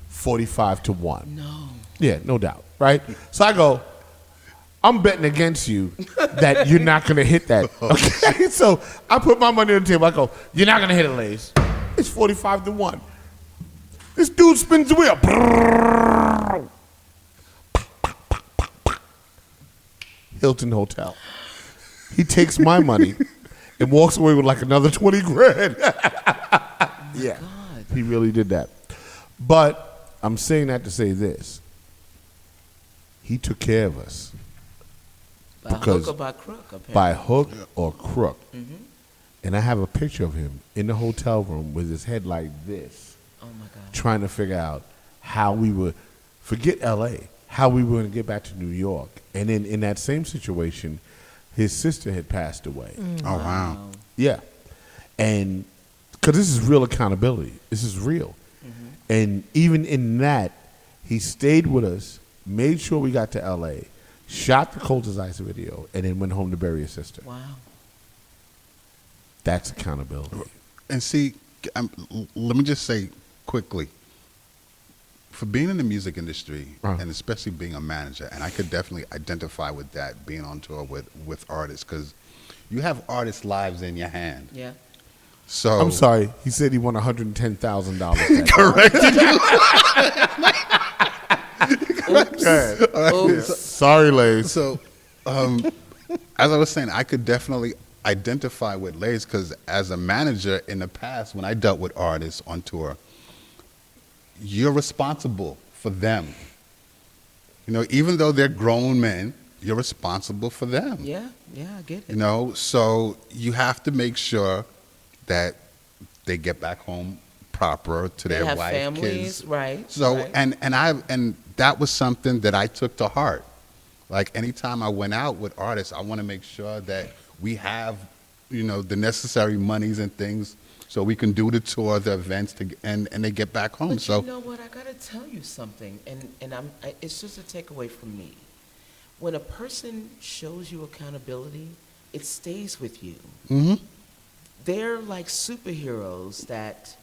45 to 1. no. Yeah, no doubt. Right? So I go, I'm betting against you that you're not going to hit that. Okay? So I put my money on the table. I go, you're not going to hit it, Lays. It's 45 to 1. This dude spins the wheel. Hilton Hotel. He takes my money and walks away with like another 20 grand. Yeah, he really did that. But I'm saying that to say this. He took care of us By Because hook or by crook, apparently. by hook or crook. And I have a picture of him in the hotel room with his head like this, Oh, my God. trying to figure out how we would, forget L.A., how we were going to get back to New York. And then in that same situation, his sister had passed away. Oh, wow. Yeah. And because this is real accountability. This is real. And even in that, he stayed with us, made sure we got to L.A., shot the Cold as Ice video, and then went home to bury his sister. Wow. That's accountability. And see, let me just say quickly, for being in the music industry, Uh-huh. and especially being a manager, and I could definitely identify with that, being on tour with artists, because you have artists' lives in your hand. Yeah. So I'm sorry. He said he won $110,000. Oops. Sorry, Lays. So, as I was saying, I could definitely identify with Lays because as a manager in the past, when I dealt with artists on tour, you're responsible for them. You know, even though they're grown men, you're responsible for them. Yeah, I get it. You know, so you have to make sure that they get back home proper to They their have wife, families, kids. right? So right. and that was something that I took to heart. Like anytime I went out with artists, I want to make sure that we have, you know, the necessary monies and things so we can do the tour, the events, and they get back home. But So you know what? I gotta tell you something, and it's just a takeaway from me. When a person shows you accountability, it stays with you. Mhm. They're like superheroes that,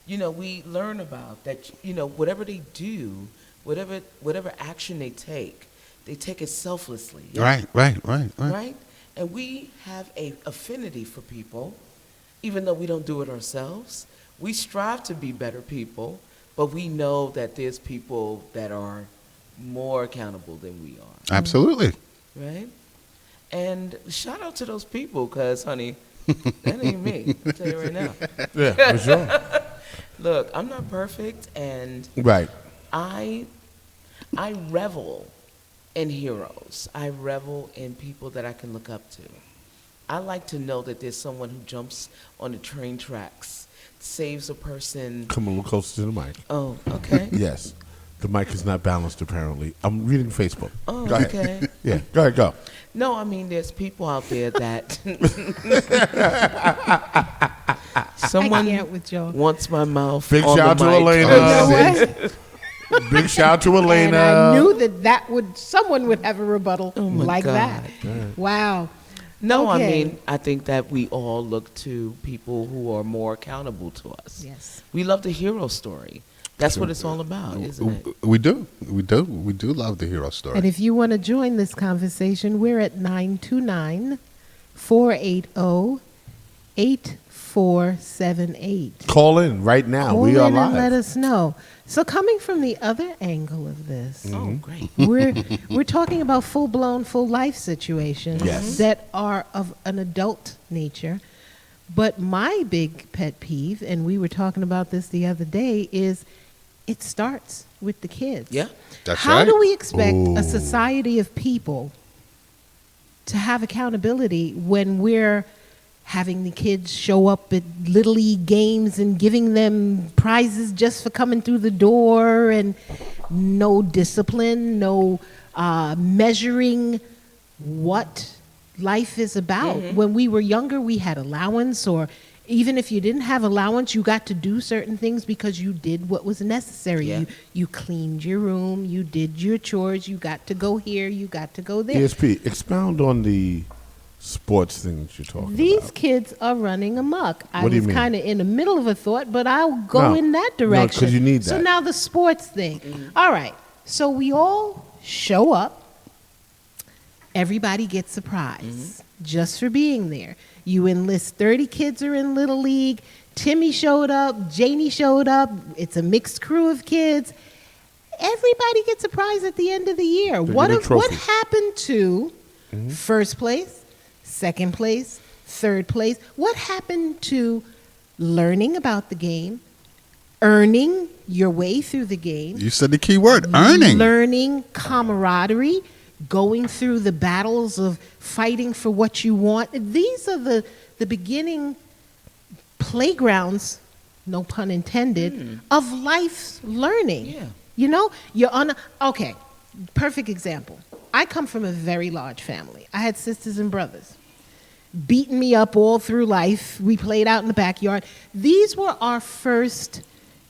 you know, we learn about. That, you know, whatever they do, whatever action they take it selflessly. yeah? Right. And we have a affinity for people, even though we don't do it ourselves. We strive to be better people, but we know that there's people that are more accountable than we are, Absolutely. right? And shout out to those people, because, honey, that ain't me. I'll tell you right now. Yeah, for sure. Look, I'm not perfect, and Right. I revel in heroes. I revel in people that I can look up to. I like to know that there's someone who jumps on the train tracks, saves a person. Come a little closer to the mic. Oh, okay. Yes. The mic is not balanced, apparently. I'm reading Facebook. Oh, Go ahead. okay. Yeah, go ahead, go. No, I mean, there's people out there that I someone can't with y'all. wants my mouth. Big on shout the out to mic. You know Elena. what? Big shout out to Elena. And I knew that someone would have a rebuttal Oh my like God. that. Wow. No, I Okay. mean, I think that we all look to people who are more accountable to us. Yes. We love the hero story. That's what it's all about, isn't it? We do love the hero story. And if you want to join this conversation, we're at 929-480-8478. Call in right now. Call We are in and let live. us know. So coming from the other angle of this, Oh, great. we're talking about full-blown, full life situations Yes. that are of an adult nature. But my big pet peeve, and we were talking about this the other day, is it starts with the kids. Yeah. That's How right. do we expect Ooh. a society of people to have accountability when we're having the kids show up at Little League games and giving them prizes just for coming through the door, and no discipline, no measuring what life is about? When we were younger, we had allowance, or even if you didn't have allowance, you got to do certain things because you did what was necessary. Yeah. You cleaned your room, you did your chores, you got to go here, you got to go there. ESP, expound on the sports things you're talking These about. kids are running amok. I What do you was mean? kind of in the middle of a thought, but I'll go No. in that No, direction. 'cause you need So that. now the sports thing. All right. So we all show up. Everybody gets a prize just for being there. You enlist 30 kids are in Little League. Timmy showed up. Janie showed up. It's a mixed crew of kids. Everybody gets a prize at the end of the year. They What get a what trophy. happened to first place, second place, third place? What happened to learning about the game, earning your way through the game, You said the key word, earning. learning camaraderie, going through the battles of fighting for what you want? These are the beginning playgrounds, no pun intended, of life's learning. Yeah. You know, okay, perfect example. I come from a very large family. I had sisters and brothers beating me up all through life. We played out in the backyard. These were our first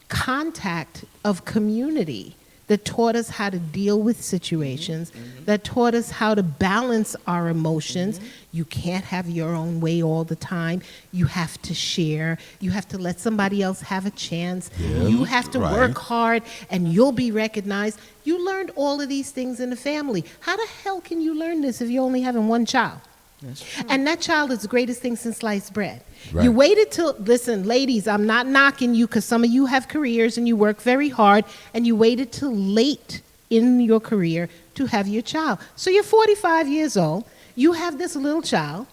contact of community that taught us how to deal with situations, that taught us how to balance our emotions. You can't have your own way all the time. You have to share. You have to let somebody else have a chance. You have to Right. work hard and you'll be recognized. You learned all of these things in the family. How the hell can you learn this if you're only having one child? That's true. And that child is the greatest thing since sliced bread. Right. You waited till, listen, ladies, I'm not knocking you because some of you have careers and you work very hard, and you waited till late in your career to have your child. So you're 45 years old, you have this little child,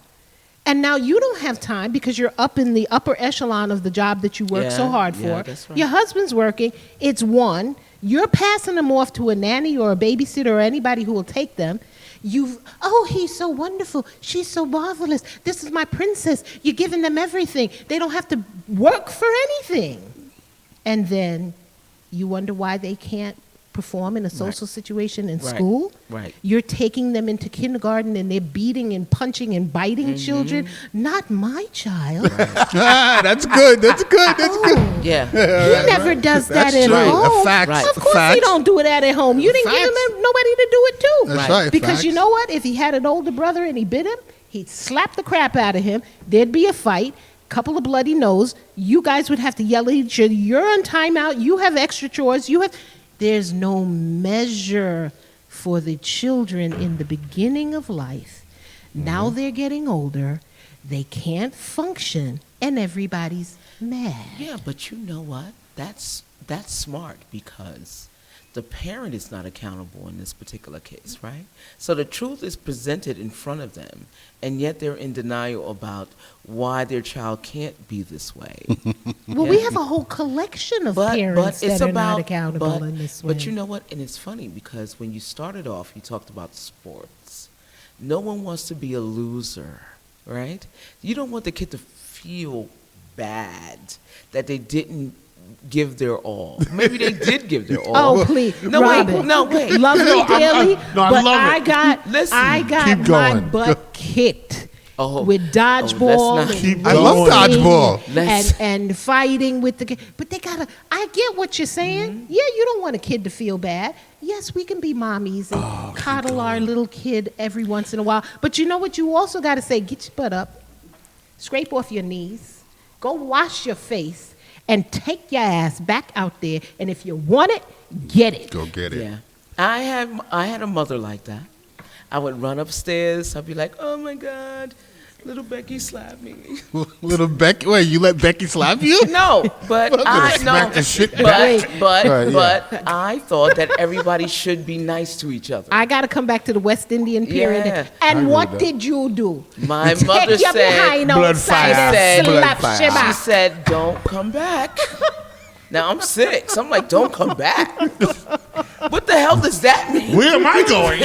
and now you don't have time because you're up in the upper echelon of the job that you work so Yeah, hard yeah, for. that's right. Your husband's working, it's one. You're passing them off to a nanny or a babysitter or anybody who will take them. He's so wonderful. She's so marvelous. This is my princess. You're giving them everything. They don't have to work for anything. And then you wonder why they can't perform in a social situation in Right. school. Right. You're taking them into kindergarten and they're beating and punching and biting children. Not my child. That's good. That's good. That's good. Oh, Yeah. he never does that That's at true. home. A fact. Right. Of course he Fact. don't do it at home. You didn't give him Facts. nobody to do it too. That's Right. right. Because you facts. know what? If he had an older brother and he bit him, he'd slap the crap out of him. There'd be a fight, couple of bloody nose. You guys would have to yell at each other. You're on timeout. You have extra chores. There's no measure for the children in the beginning of life. Now they're getting older. They can't function, and everybody's mad. Yeah, but you know what? That's smart because the parent is not accountable in this particular case, right? So the truth is presented in front of them, and yet they're in denial about why their child can't be this way. Well, we Yeah. have a whole collection of parents that are not accountable in this way. But you know what? And it's funny because when you started off, you talked about sports. No one wants to be a loser, right? You don't want the kid to feel bad that they didn't give their all. Maybe they did give their all. Oh, please, No, Robin. wait, no, wait. Love me dearly, no, I but love it. I got Listen. I got Keep my going. butt kicked Oh. with let's dodgeball not- and Keep I love racing dodgeball. Let's- and fighting with the kid. But they gotta. I get what you're saying. Yeah, you don't want a kid to feel bad. Yes, we can be mommies and coddle our little kid every once in a while. But you know what? You also got to say, get your butt up, scrape off your knees, go wash your face, and take your ass back out there. And if you want it, get it. Go get it. Yeah. I had a mother like that. I would run upstairs. I'd be like, oh my God, little Becky slapped me. Little Becky, wait, you let Becky slap you? No, but I smack no, the shit but back. but Right, yeah. but I thought that everybody should be nice to each other. I got to come back to the West Indian period. Yeah. I And agree what with that. did you do? My mother Take your said, behind Blood outside fire, and blood slap fire. you she back. said, don't come back. Now I'm 6. I'm like, don't come back. What the hell does that mean? Where am I going?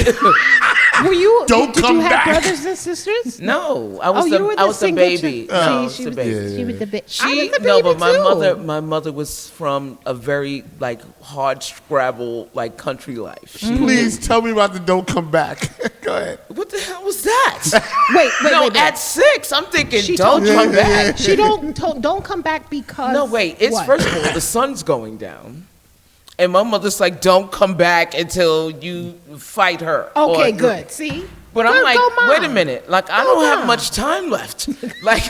Were you? Don't did come you have back. brothers and sisters? No, I was Oh, the you were the I was the single baby. child. No, I See, was she the was baby. She was the baby. She I was the no, baby but too. my mother was from a very like hard scrabble like country life. She Please tell me about the don't come back. Go ahead. what the hell was that? Wait, no, wait. at 6, I'm thinking She don't told you- come back. She don't come back because. No, wait. It's what? first of all the sun's going down, and my mother's like, don't come back until you fight her. Okay, Or- good. See, But I'm Go, like, Mom. wait a minute. Like, I Go, don't have Mom. much time left. Like,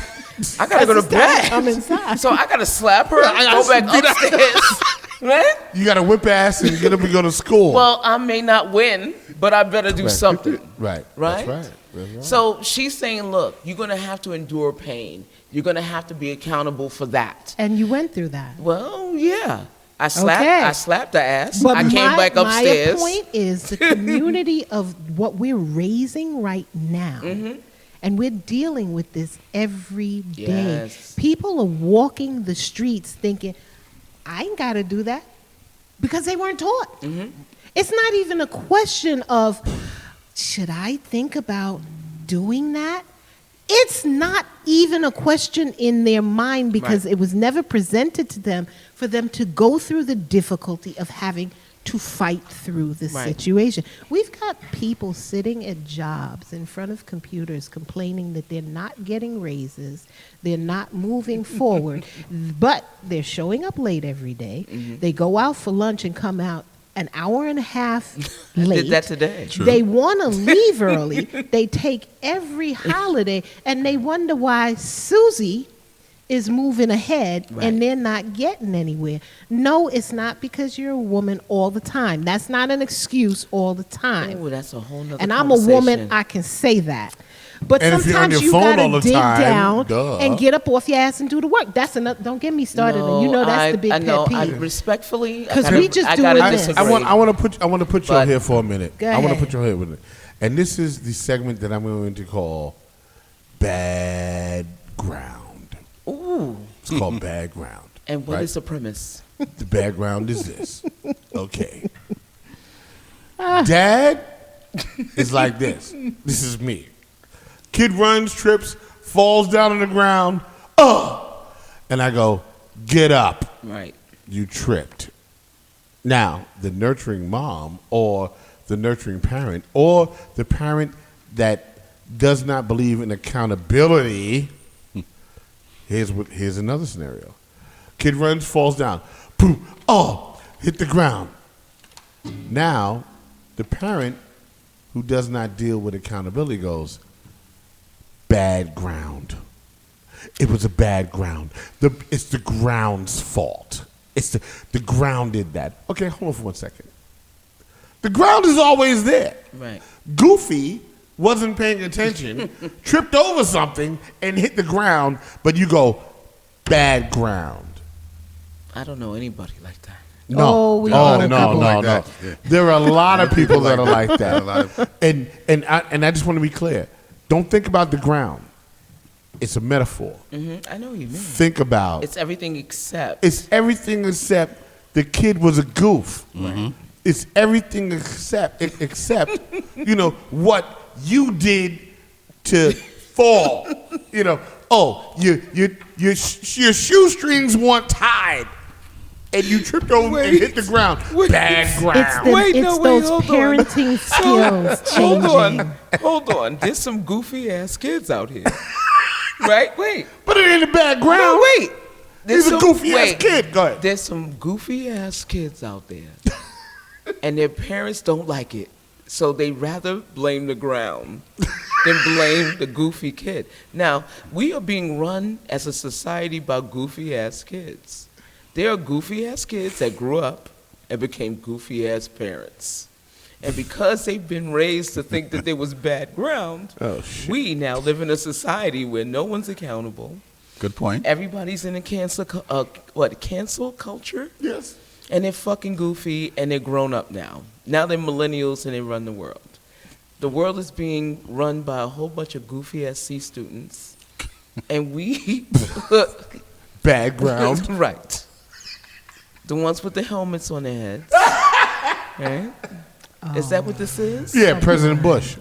I gotta go to It's time to bed. come inside. So I gotta slap her, I gotta go back get out. upstairs. Right? You got to whip ass and get up and go to school. Well, I may not win, but I better do something. right. Right? That's right. That's right. So she's saying, look, you're gonna have to endure pain. You're gonna have to be accountable for that. And you went through that. Well, yeah. I Okay. slapped the ass. But I came back upstairs. My point is the community of what we're raising right now. Mm-hmm. And we're dealing with this every day. Yes. People are walking the streets thinking, I ain't got to do that because they weren't taught. Mm-hmm. It's not even a question of, should I think about doing that? It's not even a question in their mind because Right. it was never presented to them for them to go through the difficulty of having to fight through the Right. situation. We've got people sitting at jobs in front of computers complaining that they're not getting raises, they're not moving forward, but they're showing up late every day. Mm-hmm. They go out for lunch and come out an hour and a half late. Did that today. They want to leave early. They take every holiday, and they wonder why Susie is moving ahead Right. and they're not getting anywhere. No, it's not because you're a woman all the time. That's not an excuse all the time. Oh, that's a whole nother And I'm a woman, conversation. I can say that. But And if you're on sometimes your you phone gotta all the dig time, down duh. and get up off your ass and do the work. That's another. Don't get me started. You know that's the big I know, pet I peeve. respectfully, 'Cause I gotta- we just I doing gotta this. disagree. I want to put you But- here for a minute. Go I want to ahead. put you here with it. And this is the segment that I'm going to call Bad Ground. Ooh. It's called Bad Ground. And what right? is the premise? The background is this. Okay. Dad is like this. This is me. Kid runs, trips, falls down on the ground. Oh! And I go, get up. Right. You tripped. Now, the nurturing mom or the nurturing parent or the parent that does not believe in accountability, here's another scenario. Kid runs, falls down. Boom. Oh, hit the ground. Now, the parent who does not deal with accountability goes, bad ground. It was a bad ground. It's the ground's fault. It's the ground did that. Okay, hold on for 1 second. The ground is always there. Right. Goofy wasn't paying attention, tripped over something, and hit the ground, but you go, bad ground. I don't know anybody like that. No. Oh, we know no, people no, like no. that. Yeah. There are a lot of people that are like A lot that. of- And I just want to be clear. Don't think about the ground. It's a metaphor. I know what you mean. Think about It's everything except. it's everything except the kid was a goof. It's everything except you know what you did to fall. You know, oh, your shoestrings weren't tied. and you tripped over and hit the ground. Bad It's, ground. those hold on. parenting skills changing. Hold on. There's some goofy ass kids out here. Right? Wait. But it ain't a bad ground. No, wait. He's a goofy ass kid. Go ahead. There's some goofy ass kids out there. And their parents don't like it. So they rather blame the ground than blame the goofy kid. Now, we are being run as a society by goofy ass kids. There are goofy ass kids that grew up and became goofy ass parents. And because they've been raised to think that there was bad ground, Oh, shit. we now live in a society where no one's accountable. Good point. Everybody's in a cancel culture? Yes. And they're fucking goofy, and they're grown up now. Now they're millennials, and they run the world. The world is being run by a whole bunch of goofy ass C students, and we Bad ground. right. The ones with the helmets on their heads. Right? Is that what this is? Yeah, President Bush.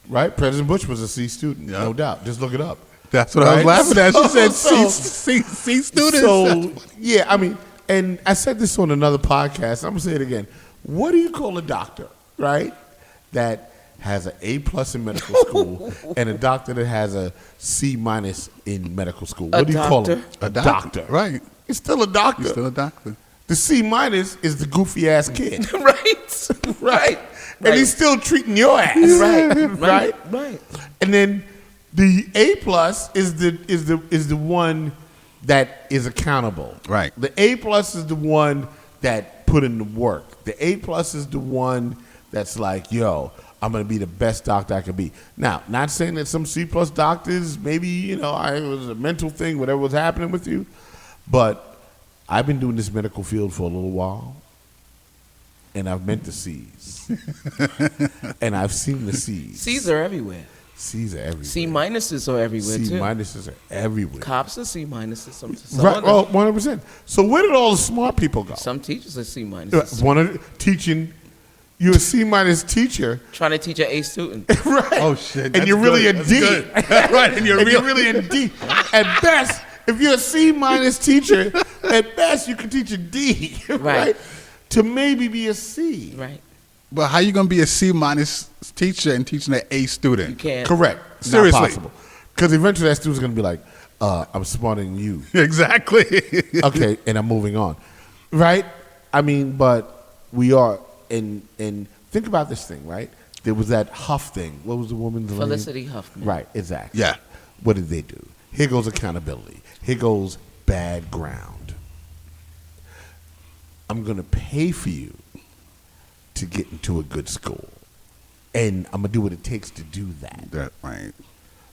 Right? President Bush was a C student, Yeah. no doubt. Just look it up. That's what I was Right? laughing at. She said So- C students. So, yeah, I mean, and I said this on another podcast. I'm going to say it again. What do you call a doctor, right, that has an A+ in medical school and a doctor that has a C- in medical school? What do you call him? doctor? A doctor. Right. He's still a doctor. He's still a doctor. The C- is the goofy ass kid. right. Right. And he's still treating your ass. Right. Right. And then the A+ is the one that is accountable. Right. The A+ is the one that put in the work. The A+ is the one that's like, yo, I'm gonna be the best doctor I can be. Now, not saying that some C+ doctors, maybe, it was a mental thing, whatever was happening with you, but I've been doing this medical field for a little while, and I've met the C's. And I've seen the C's. C's are everywhere. C's are everywhere. C minuses are everywhere C too. minuses are everywhere. Cops are C minuses. Some Right, of them. well, 100%. So where did all the smart people go? Some teachers are C minuses. One of the, teaching, you're a C- teacher, Trying to teach an A student. right? Oh, shit, And that's you're really good. a That's D. good. Right, and you're really a D. At best, if you're a C- teacher, at best you can teach a D, right? Right. To maybe be a C. Right. But how you gonna be a C- teacher and teaching an A You student? can't. Correct. Seriously. Not possible. Because eventually that student's going to be like, I'm smarter than you. Exactly. Okay, and I'm moving on. Right? I mean, but we are, and think about this thing, right? There was that Huff thing. What was the woman's name? Felicity Huffman. Right, exactly. Yeah. What did they do? Here goes accountability. Here goes bad ground. I'm going to pay for you to get into a good school. And I'm going to do what it takes to do that. That right.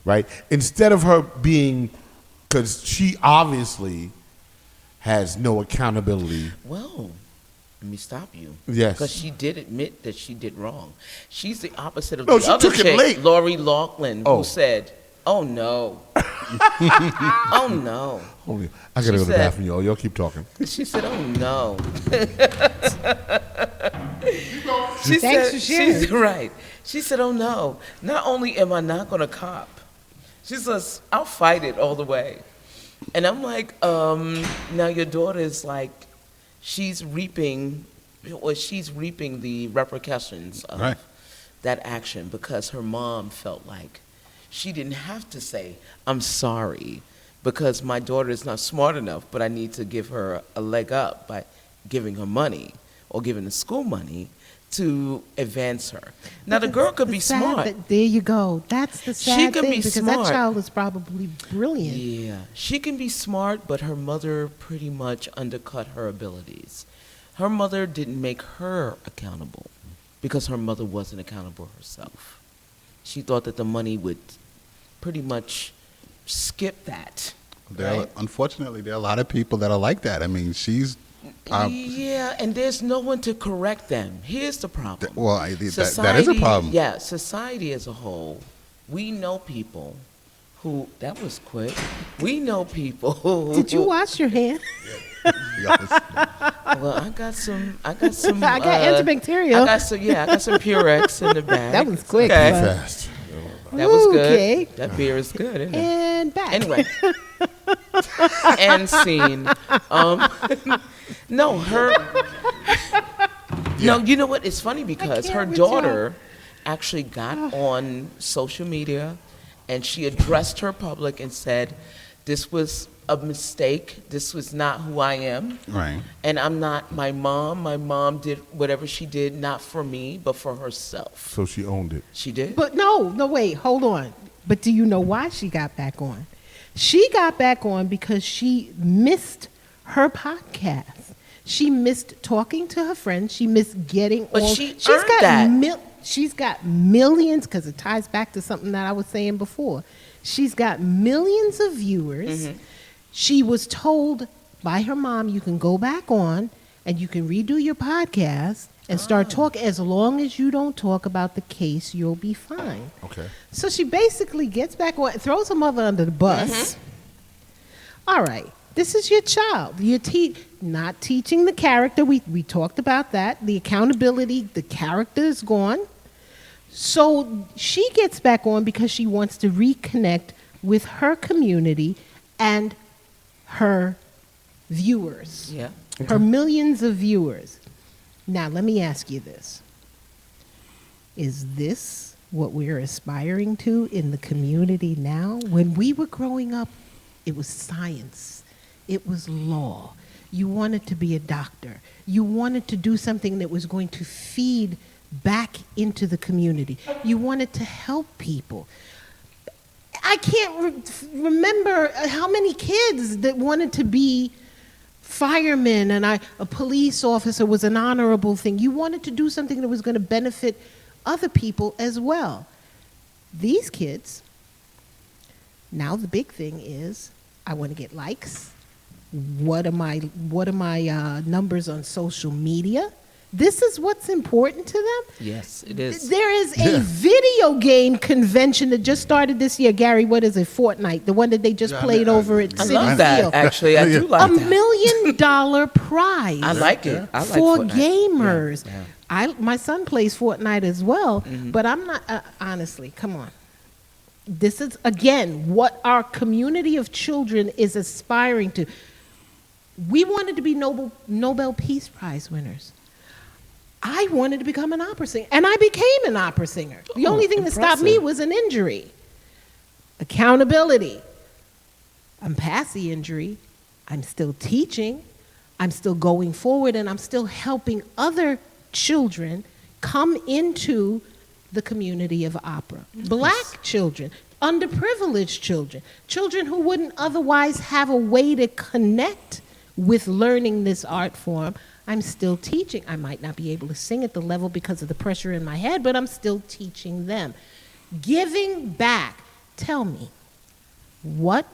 Right? Instead of her being, because she obviously has no accountability. Well, let me stop you. Yes. Because she did admit that she did wrong. She's the opposite of No, the she other took it chick, late. Lori Loughlin, Oh. who said, "Oh no, oh no." Holy, I gotta She go to the said- bathroom, y'all. Y'all keep talking. She said, "Oh no." She Thanks said, for sharing. she's right. She said, "Oh no. Not only am I not going to cop, she says I'll fight it all the way." And I'm like, now your daughter is like, she's reaping the repercussions of Right. that action because her mom felt like she didn't have to say, "I'm sorry," because my daughter is not smart enough, but I need to give her a leg up by giving her money or giving the school money to advance her. Now, the girl could be Sad smart. that- there you go. That's the sad She could thing be because smart. that child is probably brilliant. Yeah, she can be smart, but her mother pretty much undercut her abilities. Her mother didn't make her accountable because her mother wasn't accountable herself. She thought that the money would pretty much skip that. Right? Unfortunately, there are a lot of people that are like that. I mean, she's. Yeah, and there's no one to correct them. Here's the problem. That is a problem. Yeah, society as a whole, we know people who, that was quick. We know people who. Did you wash your hand? Well, I got some. I got antibacterial. I got some Purex in the bag. That was quick, Okay. but- Fast. That was good. Okay. That beer is good, isn't it? And back. Anyway, and scene. No, her. No, you know what? It's funny because can't her with daughter actually got on social media and she addressed her public and said, this was a mistake. This was not who I am. Right. And I'm not my mom. My mom did whatever she did, not for me, but for herself. So she owned it. She did? But no, wait, hold on. But do you know why she got back on? She got back on because she missed her podcast. She missed talking to her friends. She missed getting But all. she earned that. She's got millions, because it ties back to something that I was saying before. She's got millions of viewers. She was told by her mom, you can go back on and you can redo your podcast and start talking. As long as you don't talk about the case, you'll be fine. Okay. So she basically gets back on, throws her mother under the bus. All right, this is your child. You're not teaching the character. We talked about that. The accountability, the character is gone. So she gets back on because she wants to reconnect with her community and her viewers. Yeah. Her millions of viewers. Now, let me ask you this. Is this what we're aspiring to in the community now? When we were growing up, it was science. It was law. You wanted to be a doctor. You wanted to do something that was going to feed back into the community. You wanted to help people. I can't remember how many kids that wanted to be firemen and a police officer was an honorable thing. You wanted to do something that was going to benefit other people as well. These kids, now the big thing is, I want to get likes. What are my numbers on social media? This is what's important to them. Yes, it is. There is a video game convention that just started this year. Gary, what is it? Fortnite, the one that they just played over at I City love that, Field. actually. I do $1 like that. million prize. I like it. I like for Fortnite. gamers. Yeah. My son plays Fortnite as well, but I'm not, honestly, come on. This is, again, what our community of children is aspiring to. We wanted to be Nobel Peace Prize winners. I wanted to become an opera singer, and I became an opera singer. The only thing that stopped me impressive. was an injury. Accountability. I'm past the injury. I'm still teaching. I'm still going forward, and I'm still helping other children come into the community of opera. Black children, underprivileged children, children who wouldn't otherwise have a way to connect with learning this art form. I'm still teaching. I might not be able to sing at the level because of the pressure in my head, but I'm still teaching them. Giving back. Tell me, what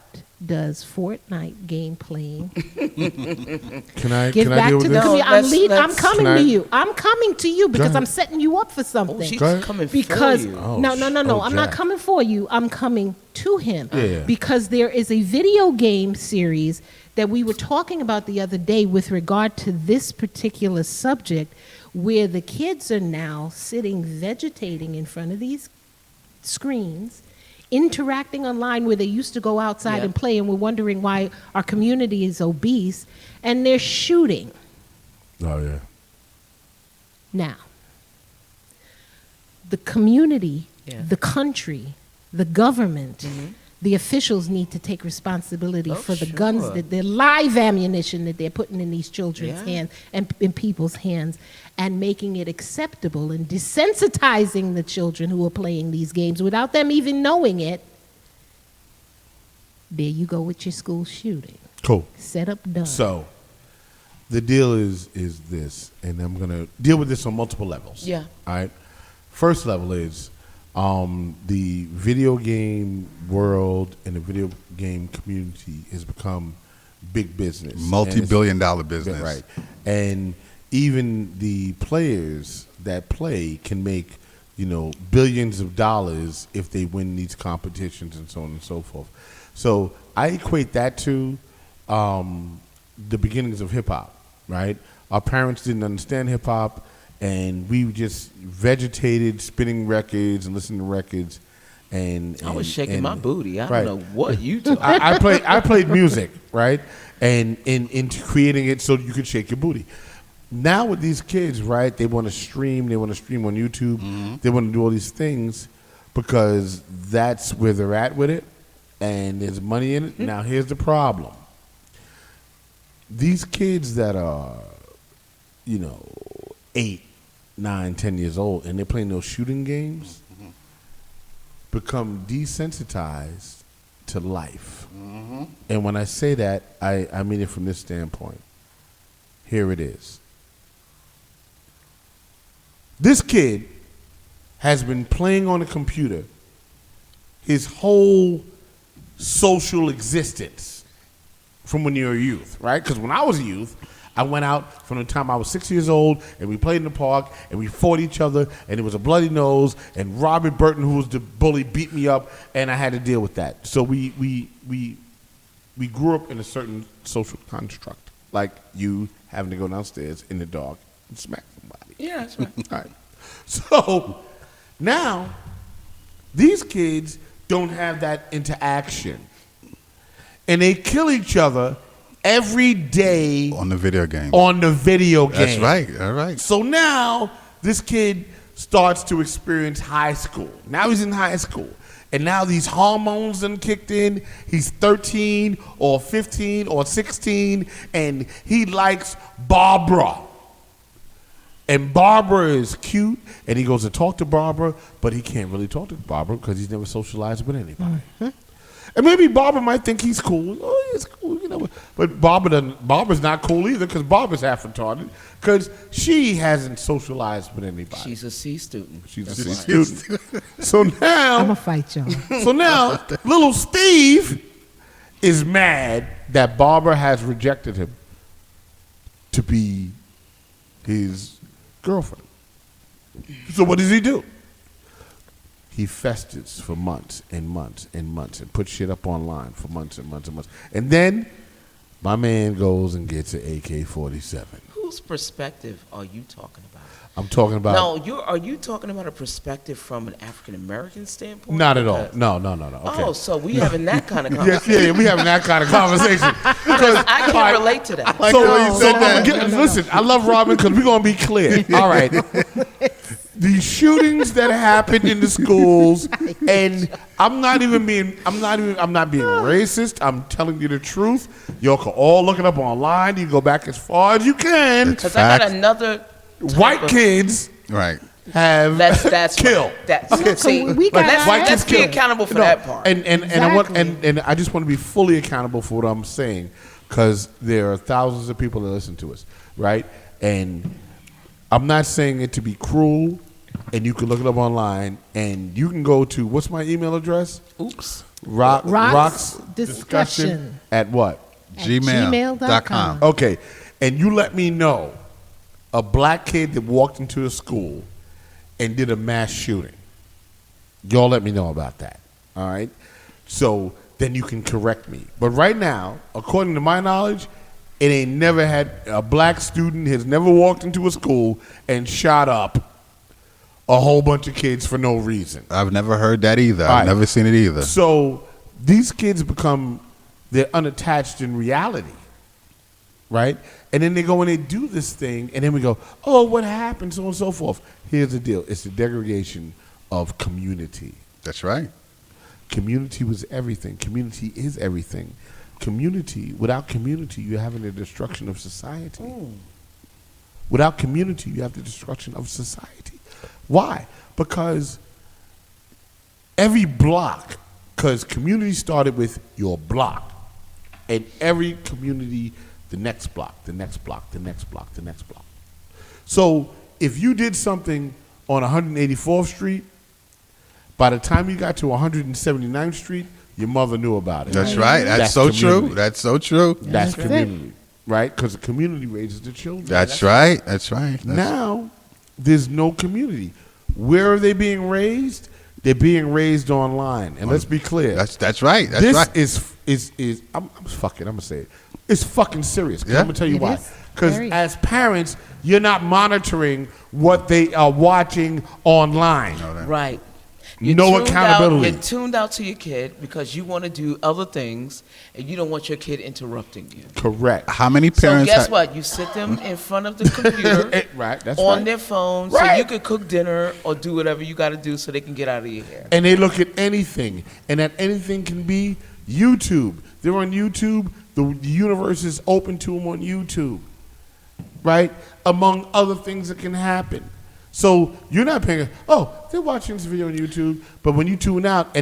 does Fortnite game playing Can I give back deal to with the this? No, community? I'm let's- coming Can I- to you. I'm coming to you because ahead. I'm setting you up for Oh, something. she's Go ahead. coming Because for you. Oh, no, oh, I'm not Jack. coming for you. I'm coming to him. Yeah. Because there is a video game series that we were talking about the other day with regard to this particular subject, where the kids are now sitting vegetating in front of these screens, interacting online where they used to go outside Yeah. and play, and we're wondering why our community is obese, and they're shooting. Oh yeah. Now, the community, Yeah. the country, the government, the officials need to take responsibility Oh, for the sure. guns, that their live ammunition that they're putting in these children's Yeah. hands and in people's hands, and making it acceptable and desensitizing the children who are playing these games without them even knowing it. There you go with your school shooting. Cool. Set up, done. So, the deal is this, and I'm gonna deal with this on multiple levels. Yeah. All right. First level is the video game world and the video game community has become big business, Multi-billion-dollar And business. right? And even the players that play can make billions of dollars if they win these competitions and so on and so forth. So I equate that to the beginnings of hip hop, right? Our parents didn't understand hip hop, and we just vegetated spinning records and listening to records, and I was shaking and- my booty. I right. don't know what you talking. I played music, right? And into creating it so you could shake your booty. Now with these kids, right, they want to stream on YouTube, they want to do all these things because that's where they're at with it, and there's money in it. Now here's the problem. These kids that are, 8, 9, 10 years old, and they're playing those shooting games, become desensitized to life. And when I say that, I mean it from this standpoint. Here it is. This kid has been playing on a computer his whole social existence from when you're a youth, right? Because when I was a youth, I went out from the time I was 6 years old, and we played in the park, and we fought each other, and it was a bloody nose, and Robert Burton, who was the bully, beat me up, and I had to deal with that. So we grew up in a certain social construct, like you having to go downstairs in the dark and smack somebody. Yeah, that's right. All right. So now these kids don't have that interaction, and they kill each other every day On the video game. on the video game. That's right. All right. So now this kid starts to experience high school. Now he's in high school. And now these hormones done kicked in. He's 13 or 15 or 16, and he likes Barbara. And Barbara is cute, and he goes to talk to Barbara, but he can't really talk to Barbara because he's never socialized with anybody. And maybe Barbara might think he's cool. Oh, he's cool, But Barbara's not cool either because Barbara's half retarded because she hasn't socialized with anybody. She's a C student. She's a That's C right. student. So I'm now, gonna fight y'all. little Steve is mad that Barbara has rejected him to be his girlfriend. So what does he do? He festers for months and months and months and puts shit up online for months and months and months. And then my man goes and gets an AK-47. Whose perspective are you talking about? I'm talking about... No, are you talking about a perspective from an African American standpoint? Not at all. Because- No. Okay. Oh, so we having that kind of Yes, conversation. yeah, we having that kind of conversation. I can't relate to that. Like So, the way you said that. Listen, I love Robin because we're gonna be clear. All right, the shootings that happen in the schools, and I'm not being racist. I'm telling you the truth. Y'all can all look it up online. You can go back as far as you can. Because I got Fact. another type White of- kids Right. have That's kill. right. That's see, we got- let's, White let's kids be kill. accountable for No, that part. And I Exactly. and I just want to be fully accountable for what I'm saying because there are thousands of people that listen to us, right? And I'm not saying it to be cruel. And you can look it up online, and you can go to what's my email address? Oops. Rocks discussion at what? Gmail.com. Okay, and you let me know a black kid that walked into a school and did a mass shooting. Y'all let me know about that. All right, so then you can correct me. But right now, according to my knowledge, it ain't never had a black student has never walked into a school and shot up a whole bunch of kids for no reason. I've never heard that either. All I've right. never seen it either. So these kids they're unattached in reality, right? And then they go and they do this thing, and then we go, oh, what happened, so on and so forth. Here's the deal. It's the degradation of community. That's right. Community was everything. Community is everything. Without community, you're having the destruction of society. Without community, you have the destruction of society. Why? Because every block, because community started with your block, and every community, the next block, the next block, the next block, the next block. So if you did something on 184th Street, by the time you got to 179th Street, your mother knew about it. That's right. That's so community. true. That's so true. That's That's it. community, right? Because the community raises the children. That's right. That's right. That's Now, there's no community. Where are they being raised? They're being raised online. And let's be clear. That's right. That's This right. is I'm gonna say it. It's fucking serious. 'Cause Yeah. I'm gonna tell you It why. is Because very. as parents, you're not monitoring what they are watching online. Right. No accountability. You're tuned out to your kid because you want to do other things and you don't want your kid interrupting you. Correct. How many So parents? guess what? You sit them in front of the computer Right. That's on right. their phone so Right. you could cook dinner or do whatever you got to do so they can get out of your hair. And they look at anything, and that anything can be YouTube. They're on YouTube. The universe is open to them on YouTube, right? Among other things that can happen. So you're not paying. Oh, they're watching this video on YouTube, but when you tune out,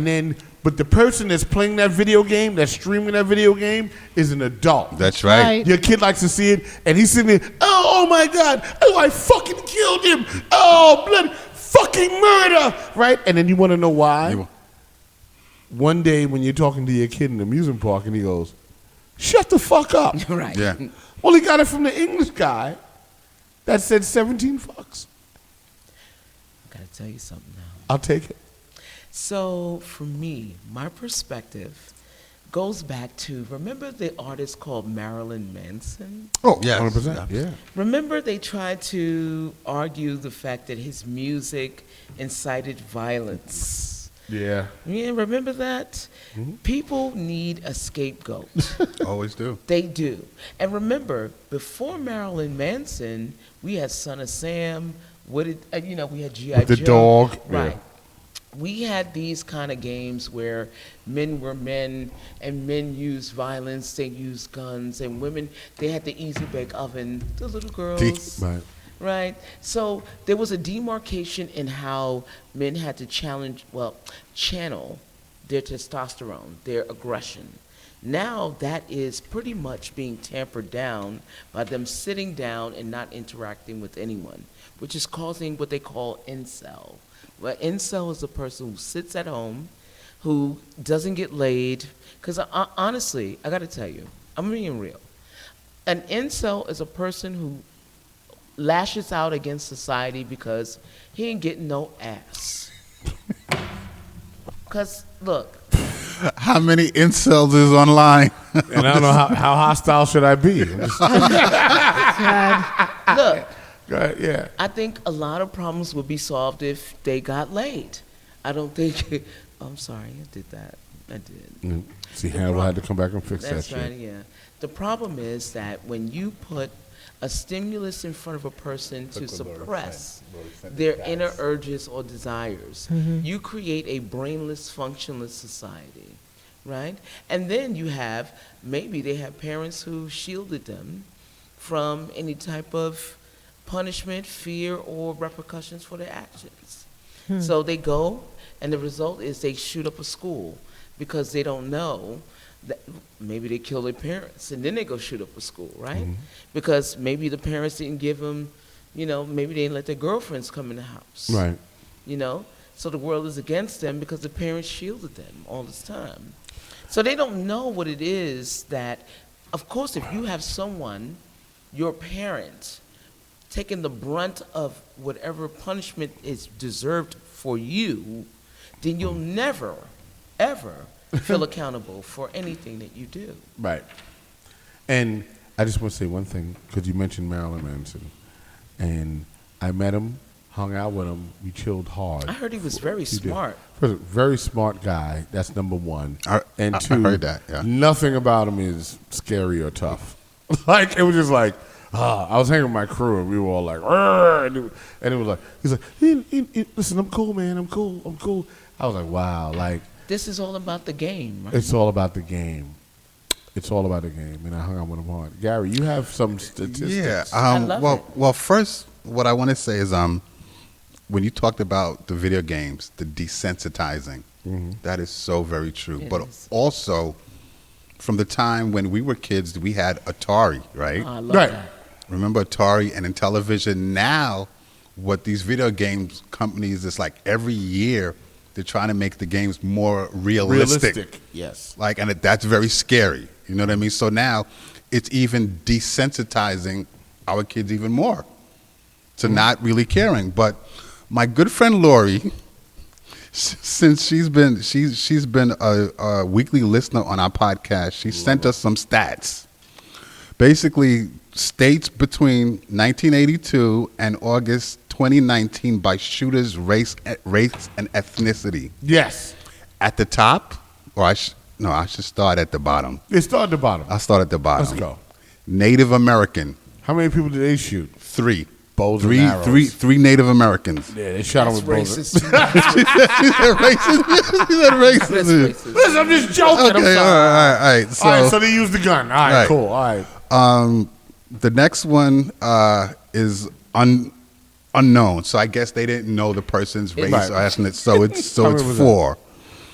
but the person that's playing that video game, that's streaming that video game, is an adult. That's right. Right. Your kid likes to see it, and he's sitting there, oh my God, oh, I fucking killed him. Oh, blood, fucking murder, right? And then you want to know why? One day when you're talking to your kid in the amusement park, and he goes, shut the fuck up. Right. Yeah. Well, he got it from the English guy that said 17 fucks. I got to tell you something now. I'll take it. So for me, my perspective goes back to, remember the artist called Marilyn Manson? Oh, yeah. 100%. Yeah. Remember they tried to argue the fact that his music incited violence. Yeah. Yeah, remember that? People need a scapegoat. Always do. They do. And remember, before Marilyn Manson, we had Son of Sam, we had G.I. With the Joe. dog, Right. yeah. We had these kind of games where men were men and men used violence, they used guns, and women, they had the easy bake oven, the little girls. Right. Right. So there was a demarcation in how men had to channel their testosterone, their aggression. Now that is pretty much being tampered down by them sitting down and not interacting with anyone, which is causing what they call incel. Well, incel is a person who sits at home, who doesn't get laid. Because honestly, I got to tell you, I'm being real. An incel is a person who lashes out against society because he ain't getting no ass. Because, look, How many incels is online? And I don't know how hostile should I be. I'm just- look, Go ahead, yeah. I think a lot of problems would be solved if they got laid. I don't think, I'm sorry, I did that. I did. See, Hannibal had to come back and fix That's that right, shit. yeah. The problem is that when you put a stimulus in front of a person to suppress their inner urges or desires, you create a brainless, functionless society, right? And then you have, maybe they have parents who shielded them from any type of punishment, fear, or repercussions for their actions. So they go, and the result is they shoot up a school because they don't know that maybe they kill their parents, and then they go shoot up a school, right? Because maybe the parents didn't give them, maybe they didn't let their girlfriends come in the house. Right. So the world is against them because the parents shielded them all this time. So they don't know what it is that, of course, if you have someone, your parent, taking the brunt of whatever punishment is deserved for you, then you'll never, ever feel accountable for anything that you do. Right. And I just want to say one thing, because you mentioned Marilyn Manson. And I met him, hung out with him, we chilled hard. I heard he was very He did. smart. First, very smart guy. That's number one. And I two, heard that, yeah. nothing about him is scary or tough. Like, it was just like, I was hanging with my crew, and we were all like, "Arr!" and it was like, he's like, listen, I'm cool, man, I'm cool. I was like, wow, like, This is all about the game, right? it's all about the game. It's all about the game, and I hung out with him hard. Gary, you have some statistics. Yeah. I love it. Well, first, what I want to say is, when you talked about the video games, the desensitizing, that is so very true. It But is. also, from the time when we were kids, we had Atari, right? I love Right. that. Remember Atari? And in television now, what these video games companies, it's like every year they're trying to make the games more realistic. Yes. Like, and that's very scary. You know what I mean? So now it's even desensitizing our kids even more to not really caring. But my good friend Lori, since she's been a weekly listener on our podcast, she sent us some stats. Basically, states between 1982 and August 2019 by shooters, race, and ethnicity. Yes. At the top, or I should start at the bottom. It started at the bottom. I'll start at the bottom. Let's go. Native American, How many people did they shoot? 3. Bows and arrows. Three Native Americans. Yeah, they shot him That's with bows. racist. He said racist. He said That's racist. racist. Listen, I'm just joking. I'm Okay, sorry. all right. So, All right, so they used the gun. All right, Right. cool. All right. the next one is unknown. So I guess they didn't know the person's race Right. or ethnicity. So it's How many was that? 4.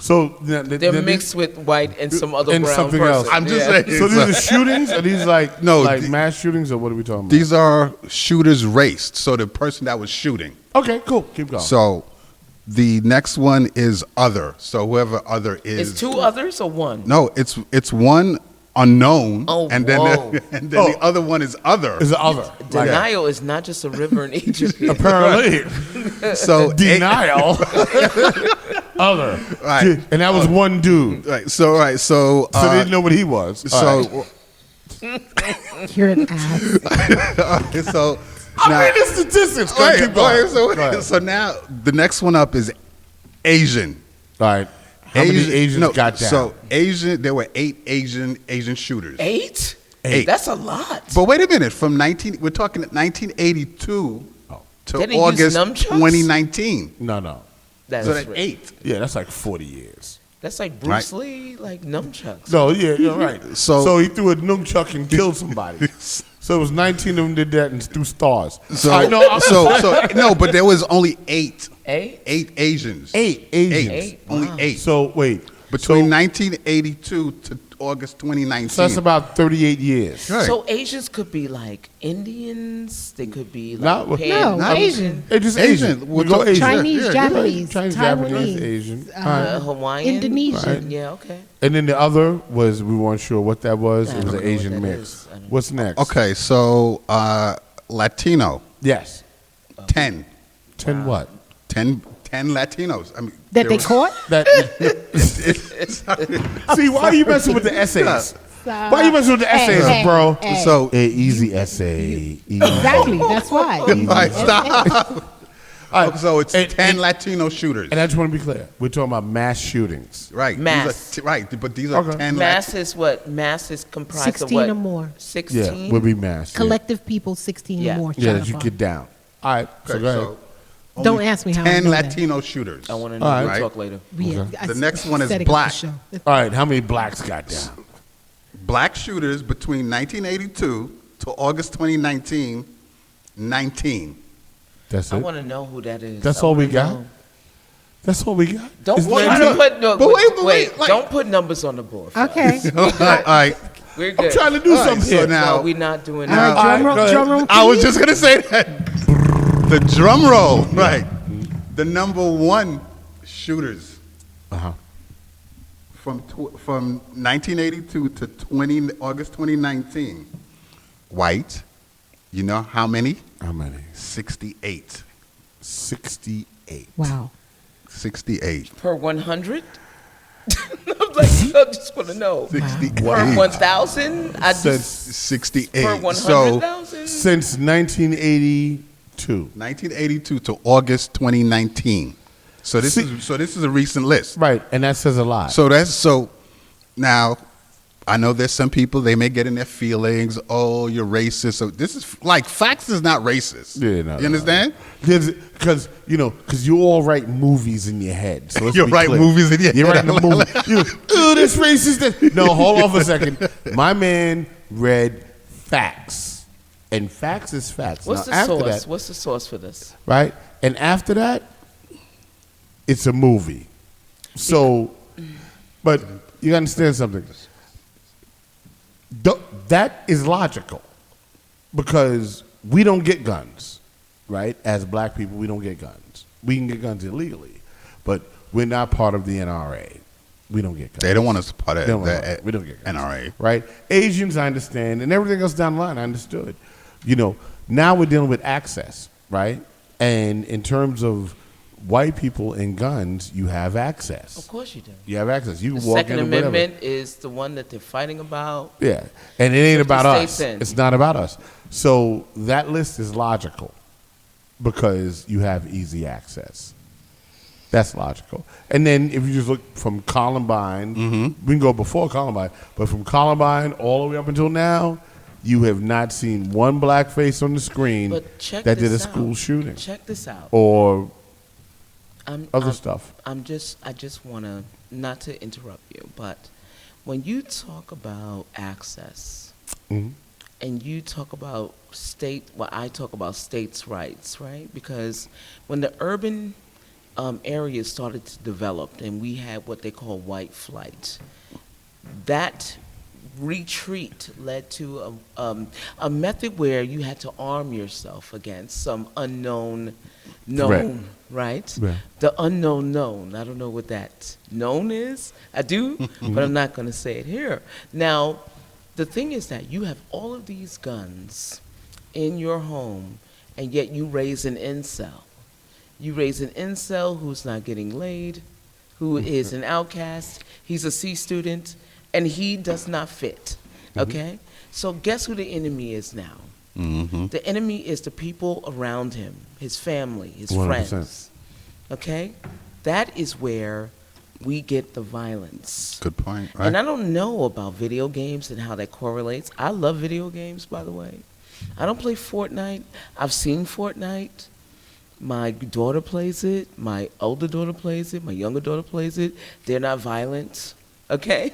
So They're mixed with white and some other and brown something person. else. I'm just Yeah. saying. So these are shootings? Are these like No, like mass shootings, or what are we talking about? These are shooters raced. So the person that was shooting. Okay, cool. Keep going. So the next one is other. So whoever other is. Is 2 others or 1? No, it's one unknown. Oh, and then whoa. and then the other one is other. is the other like, Denial is not just a river in Egypt. apparently So denial? Other, Right. And that was one dude. Right. So right. So So they didn't know what he was. All right. You're an ass. so I now, mean the statistics. Go ahead, keep going. Go ahead. so now the next one up is Asian. All right. How many Asians got down? So Asian, there were 8 Asian shooters. 8? 8. That's a lot. But wait a minute, we're talking 1982 to They didn't use August nunchucks? 2019. no. That's So that's right. 8. Yeah, that's like 40 years. That's like Bruce Lee, like nunchucks. No, yeah, you're right. So- he threw a nunchuck and killed somebody. So it was 19 of them did that and threw stars. So, All right, no, I'm- no, but there was only 8. 8? 8 Asians. 8 Asians. 8? Only Wow. 8. So wait, Between 1982 to August 2019. so that's about 38 years. Right. So Asians could be like Indians. They could be Not- like No, Pan- Asian. Hey, just Asian. Asian. We'll We go talk- Asian. Chinese, yeah, Japanese, Chinese, Taiwanese, Japanese, Asian. All right. Hawaiian, Indonesian. Right. Yeah, okay. And then the other was we weren't sure what that was. I It was don't an know what Asian that mix. is. I don't know. What's next? Okay, so Latino, Yes. 10. 10 what? 10 Latinos. I mean, That there they was- caught? That. See, why are you messing with the essays? Why are you messing with the essays, Hey, bro? hey. So, Easy essay. Easy. Exactly. That's why. all right, stop. All right, So it's and- 10 and- Latino shooters. And I just want to be clear. We're talking about mass shootings. Right. these Mass. are right, but these are Okay. 10 Mass is what? Mass is comprised 16 of what? or more. 16? Yeah, would be mass. Yeah. Collective people, 16 Yeah. or more. Yeah, shot that you upon. get down. All right, so Okay, go ahead. so Don't only ask me how I 10 know that. Latino shooters. I want to know. All right. We'll talk later. Yeah, I The s- next one is said it at the black. show. All right, how many blacks got down? Black shooters between 1982 to August 2019, 19. That's I it. want to know who that is. That's I all we wanna got? know. That's all we got. Don't Isn't put, that no, it? put no, but wait, wait, like- don't put numbers on the board. for us. Okay. All right. We're I'm good. trying to do All right, something so here. now- No, we're not doing All that. right, All drum right, roll, go ahead. drum roll. I was just going to say that. The drum roll. Right. The number 1 shooters Uh-huh. from 1982 to August 2019. White. You know how many? How many? 68. 68. Wow. 68. Per 100? I'm like, I just want to know. 68. Per 1,000? I just Since 68. per So 100,000? since 1982. 1982 to August 2019. So this is a recent list. Right, and that says a lot. So now I know there's some people they may get in their feelings. Oh, you're racist. So this is like facts is not racist. Yeah, no, you understand? Because you all write movies in your head. So let's You be write clear. movies in your You head. write a movie. Oh, this racist. This. No, hold on for a second. My man read facts, and facts is facts. What's Now, the after source? that, What's the source for this? right? And after that, it's a movie. So, but you understand something. That is logical because we don't get guns, right? As black people, we don't get guns. We can get guns illegally, but we're not part of the NRA. We don't get guns. They don't want us part They of don't want the us. We don't get guns. NRA. Right? Asians, I understand, and everything else down the line, I understood. You know, now we're dealing with access, right? And in terms of white people and guns, you have access. Of course you do. You have access. You The can walk Second in whatever. Amendment is the one that they're fighting about. Yeah, and it ain't 50 about us. states in. It's not about us. So that list is logical. because you have easy access. That's logical. And then if you just look from Columbine, we can go before Columbine, but from Columbine all the way up until now, you have not seen one black face on the screen But check that did a this school out. shooting Check this out. or I'm, other I'm- stuff. I just want to, not to interrupt you, but when you talk about access Mhm. and you talk about I talk about states' rights, right? Because when the urban areas started to develop and we had what they call white flight, that retreat led to a method where you had to arm yourself against some unknown known, right? Yeah. The unknown known. I don't know what that known is. I do, but I'm not going to say it here. Now, the thing is that you have all of these guns in your home, and yet you raise an incel. You raise an incel who's not getting laid, who is an outcast. He's a C student, and he does not fit. Okay? So guess who the enemy is now? The enemy is the people around him, his family, his 100%. friends. Okay? That is where we get the violence. Good point. Right? And I don't know about video games and how that correlates. I love video games, by the way. I don't play Fortnite. I've seen Fortnite. My daughter plays it. My older daughter plays it. My younger daughter plays it. They're not violent. Okay?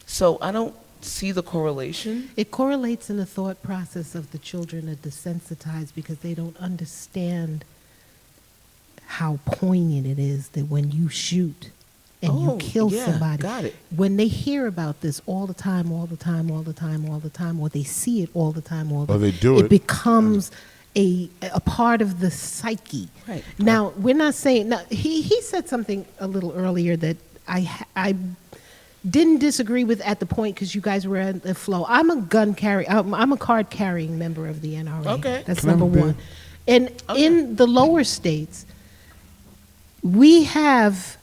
So I don't see the correlation. It correlates in the thought process of the children are desensitized because they don't understand how poignant it is that when you shoot and you Oh, kill yeah, somebody, got it. when they hear about this all the time, or they see it all the time, Or they do it. becomes a part of the psyche. Right. Now, we're not saying, now, he said something a little earlier that I didn't disagree with at the point because you guys were at the flow. I'm a gun carry. I'm a card carrying member of the NRA. Okay. That's Can I have number a one. beer? And in the lower states, we have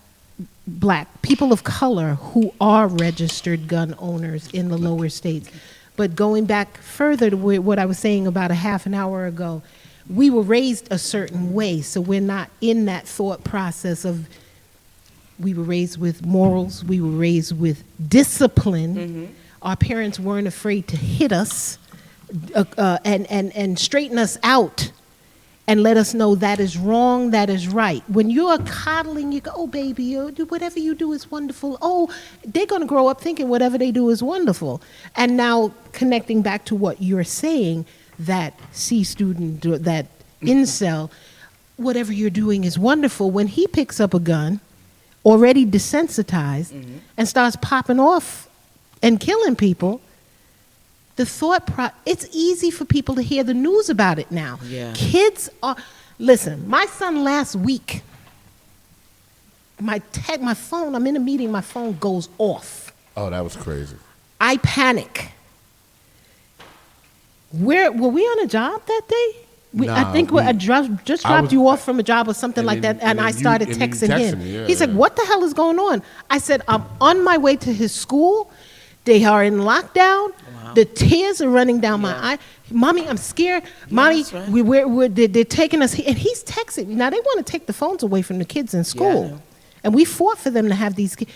black people of color who are registered gun owners in the lower states. But going back further to what I was saying about a half an hour ago, we were raised a certain way, so we're not in that thought process of. We were raised with morals. We were raised with discipline. Our parents weren't afraid to hit us and straighten us out and let us know that is wrong, that is right. When you are coddling, you go, oh, baby, whatever you do is wonderful. Oh, they're going to grow up thinking whatever they do is wonderful. And now connecting back to what you're saying, that C student, that incel, whatever you're doing is wonderful. When he picks up a gun, already desensitized, and starts popping off and killing people, the it's easy for people to hear the news about it now. Yeah. Kids are, listen, my son last week, my phone, I'm in a meeting, my phone goes off. Oh, that was crazy. I panic. Were we on a job that day? I Nah, think I just I dropped was- you off from a job or something and like then- that, and and I then you- started and then you texting texted him. me, yeah, He's like, yeah. what the hell is going on? I said, I'm on my way to his school. They are in lockdown. Wow. The tears are running down my Yeah. eye. Mommy, I'm scared. Mommy, that's right. they're taking us. And he's texting. Now, they want to take the phones away from the kids in school. know. And we fought for them to have these kids.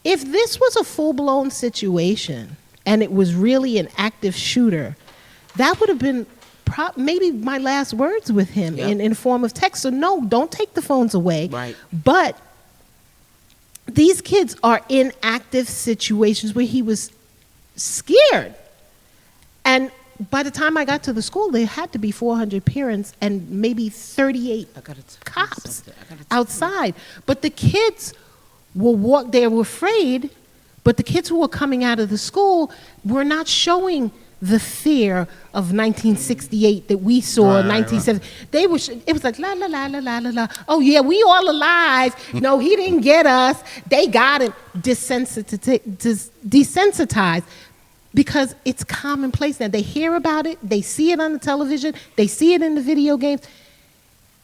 If this was a full-blown situation and it was really an active shooter, that would have been maybe my last words with him Yep. in form of text. So no, don't take the phones away. Right. But these kids are in active situations where he was scared. And by the time I got to the school, there had to be 400 parents and maybe 38 I gotta tell you cops something. I gotta tell you. outside. But the kids they were afraid, but the kids who were coming out of the school were not showing the fear of 1968 that we saw in 1970. They were. It was like la la la la la la la. Oh yeah, we all alive. No, he didn't get us. They got him. Desensitized, because it's commonplace now. They hear about it. They see it on the television. They see it in the video games.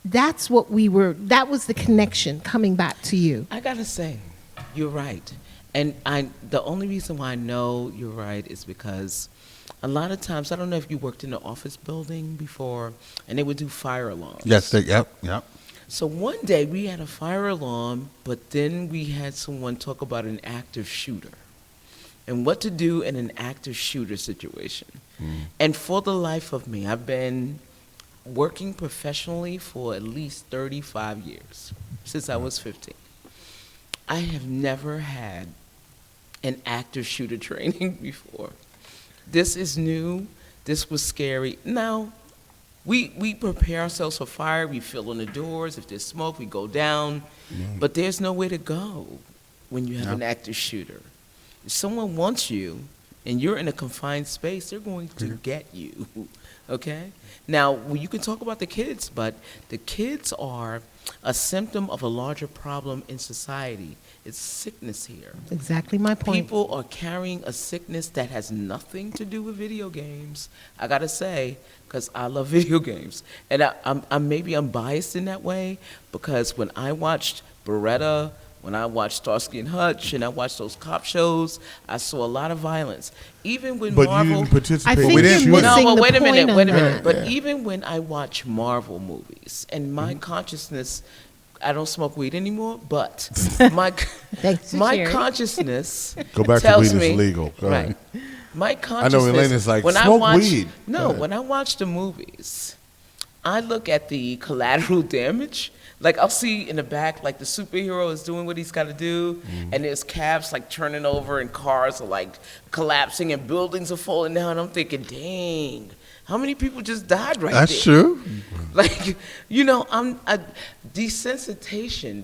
That's what we were. That was the connection coming back to you. I gotta say, you're right. And the only reason why I know you're right is because a lot of times, I don't know if you worked in an office building before, and they would do fire alarms. Yes, yep. So one day we had a fire alarm, but then we had someone talk about an active shooter and what to do in an active shooter situation. And for the life of me, I've been working professionally for at least 35 years, since I was 15. I have never had an active shooter training before. This is new. This was scary. Now, we prepare ourselves for fire. We fill in the doors. If there's smoke, we go down. But there's nowhere to go when you have an active shooter. If someone wants you and you're in a confined space, they're going to get you, okay? Now, well, you can talk about the kids, but the kids are a symptom of a larger problem in society. It's sickness here. Exactly my point. People are carrying a sickness that has nothing to do with video games. I gotta say, because I love video games, and I'm biased in that way, because when I watched Beretta, when I watched Starsky and Hutch, and I watched those cop shows, I saw a lot of violence. Even when But Marvel, you didn't participate. I think in you're shooting. missing no, but the wait a minute, point wait a on minute. that. But even when I watch Marvel movies, and my consciousness, I don't smoke weed anymore, but my Thanks for my sharing. consciousness Go back to tells weed is me, legal. Go right? ahead. My consciousness. Elena's like, when I "Smoke watch, weed." Go No, ahead. when I watch the movies, I look at the collateral damage. Like, I'll see in the back, like, the superhero is doing what he's got to do, and there's cabs, like, turning over, and cars are, like, collapsing, and buildings are falling down. I'm thinking, dang, how many people just died right That's there? true. Like,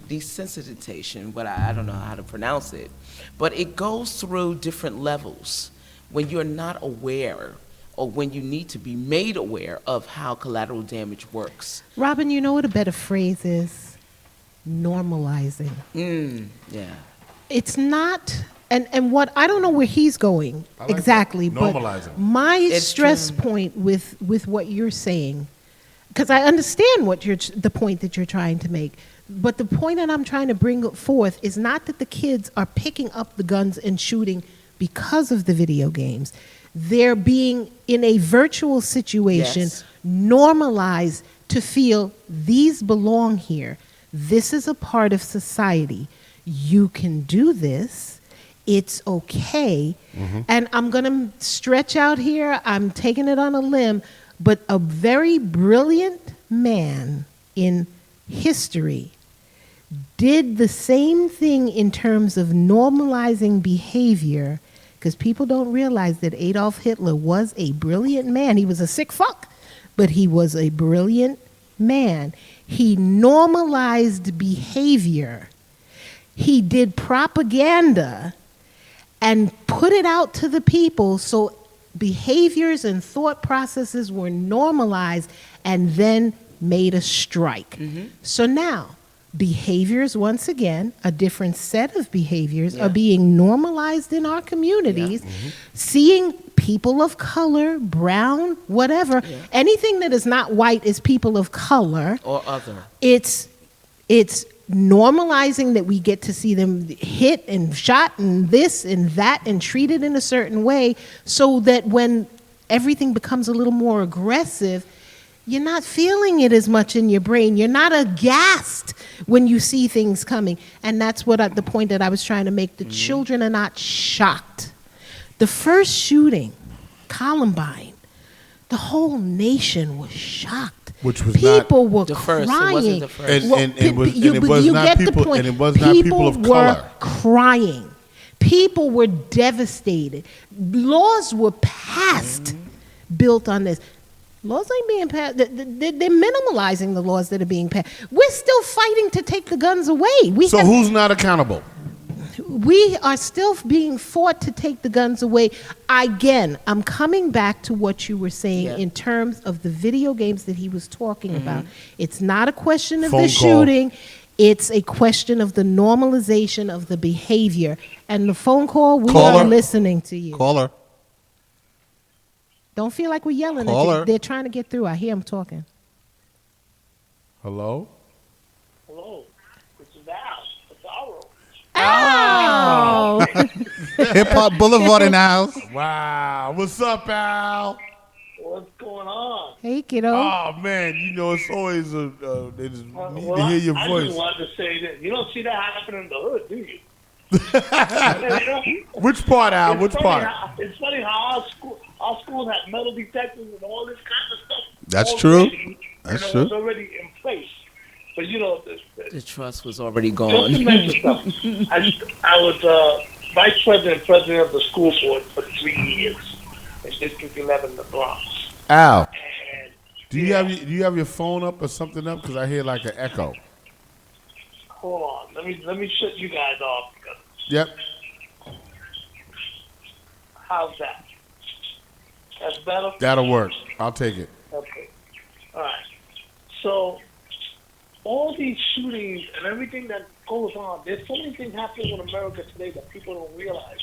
desensitization, but I don't know how to pronounce it. But it goes through different levels when you're not aware, or when you need to be made aware of how collateral damage works. Robin, you know what a better phrase is? Normalizing. Yeah. It's not, and what, I don't know where he's going I like that. exactly, but Normalizing. my It's stress true. point with what you're saying, because I understand the point that you're trying to make, but the point that I'm trying to bring forth is not that the kids are picking up the guns and shooting because of the video games. They're being in a virtual situation, Yes. normalized to feel these belong here. This is a part of society. You can do this. It's okay. And I'm going to stretch out here. I'm taking it on a limb, but a very brilliant man in history did the same thing in terms of normalizing behavior, because people don't realize that Adolf Hitler was a brilliant man. He was a sick fuck, but he was a brilliant man. He normalized behavior. He did propaganda and put it out to the people so behaviors and thought processes were normalized, and then made a strike. So now, behaviors, once again, a different set of behaviors Yeah. are being normalized in our communities. Seeing people of color, brown, whatever, anything that is not white is people of color. Or other. It's normalizing that we get to see them hit and shot and this and that and treated in a certain way, so that when everything becomes a little more aggressive, you're not feeling it as much in your brain. You're not aghast when you see things coming. And that's what the point that I was trying to make. The children are not shocked. The first shooting, Columbine, the whole nation was shocked. Which was not- people were The first, it crying. wasn't the first. And it was you not get the people- point. and it was not people of were color. crying. People were devastated. Laws were passed built on this. Laws ain't being passed. They're minimalizing the laws that are being passed. We're still fighting to take the guns away. So who's not accountable? We are still being fought to take the guns away. Again, I'm coming back to what you were saying Yeah. in terms of the video games that he was talking about. It's not a question of Phone the call. shooting. It's a question of the normalization of the behavior. And the phone call, we Caller. are listening to you. Caller. Don't feel like we're yelling at Caller. you. They're trying to get through. I hear them talking. Hello? Hello, this is Al. It's Aro. Oh! Hip Hop Boulevard in the house. Wow. What's up, Al? What's going on? Hey, kiddo. Oh man, you know it's always they just need to I, hear your I voice. just wanted to say that you don't see that happen in the hood, do you? You know? Which part, Al? Which part? It's funny how our schools have metal detectors and all this kind of stuff. That's true. already, That's It's true. already in place. But you know, The trust was already just gone. to mention something. I was vice president of the school board for 3 years in District 11, the Bronx. Al, And do you have your phone up or something up? Because I hear like an echo. hold on, let me shut you guys off. Because Yep. how's that? That's better. That'll work. I'll take it. Okay. All right. So, all these shootings and everything that goes on, there's so many things happening in America today that people don't realize.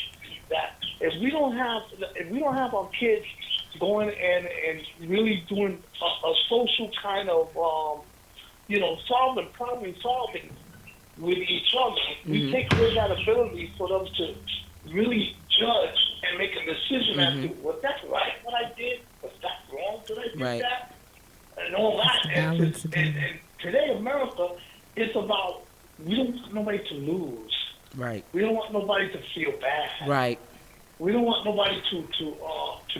That if we don't have our kids going and really doing a social kind of problem solving with each other, we take away that ability for them to really judge and make a decision as to was that right what I did? Was that wrong? Did I do Right. that? And all that. It's a balance And again. today, America, it's about we don't want nobody to lose. Right, We don't want nobody to feel bad. right, We don't want nobody to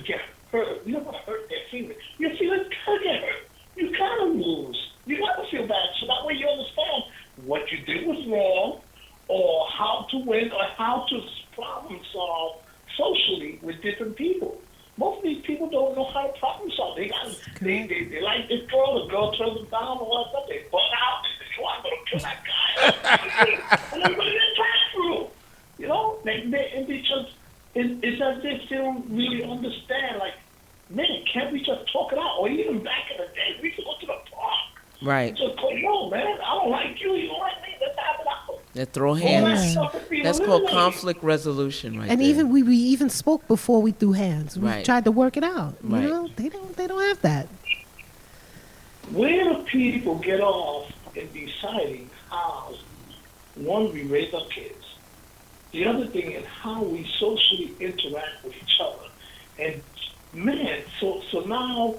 get hurt. We don't want to hurt their feelings. Your feelings gotta get hurt. You gotta lose. You gotta feel bad. So that way you understand what you did was wrong, or how to win, or how to problem solve socially with different people. Most of these people don't know how to problem solve. They like this girl. The girl turns them down or whatever. They butt out. They say, "Oh, I'm gonna kill that guy." And they put it in the classroom. You know, it's as if they don't really understand. Like, man, can't we just talk it out? Or even back in the day, we could go to the park. right. Just go, no, man, I don't like you. You don't like me. Let's have it out. They throw All that hands. stuff is being That's called eliminated. conflict resolution, right And there. even we even spoke before we threw hands. We Right. tried to work it out. Right. You know, they don't have that. Where do people get off in deciding how, one, we raise our kids, the other thing is how we socially interact with each other. And man, so now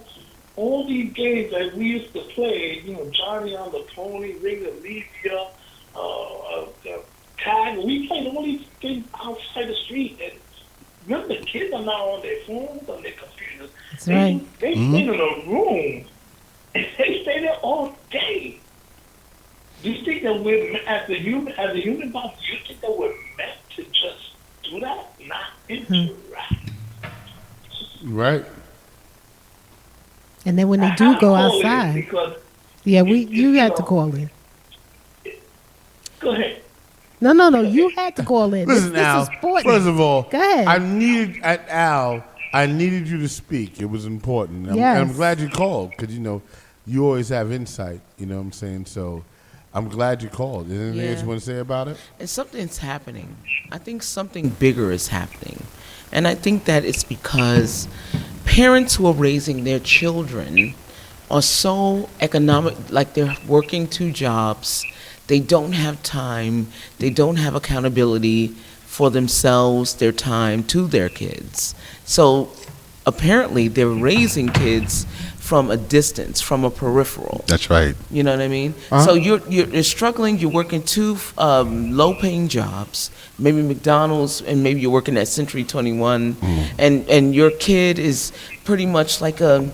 all these games that we used to play, you know, Johnny on the Pony, Ring Alicia, Tag, we played all these things outside the street. And remember, the kids are now on their phones, on their computers. That's right. They stay in a room and they stay there all day. Do you think that we're, as a human body, do you think that we're meant to just do that? Not interact. Right. And then when they I do have go to call it outside, Because, yeah, you had know, to call in. go ahead. No, you had to call in. Listen, this Al. is important. First of all, Go ahead. I needed you to speak. It was important. And Yes. I'm glad you called because you always have insight. You know what I'm saying? So I'm glad you called. Is there anything else Yeah. you want to say about it? And something's happening. I think something bigger is happening. And I think that it's because parents who are raising their children are so economic, like they're working 2 jobs. They don't have time. They don't have accountability for themselves, their time to their kids. So apparently they're raising kids from a distance, from a peripheral. That's right. You know what I mean? So you're struggling. You're working 2 low-paying jobs, maybe McDonald's, and maybe you're working at Century 21, and your kid is pretty much like a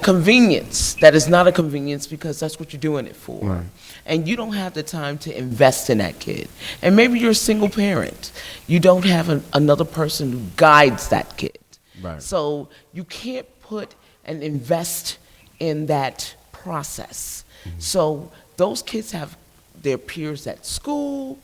convenience that is not a convenience because that's what you're doing it for. Right. And you don't have the time to invest in that kid. And maybe you're a single parent. You don't have another person who guides that kid. Right. So you can't put and invest in that process. So those kids have their peers at school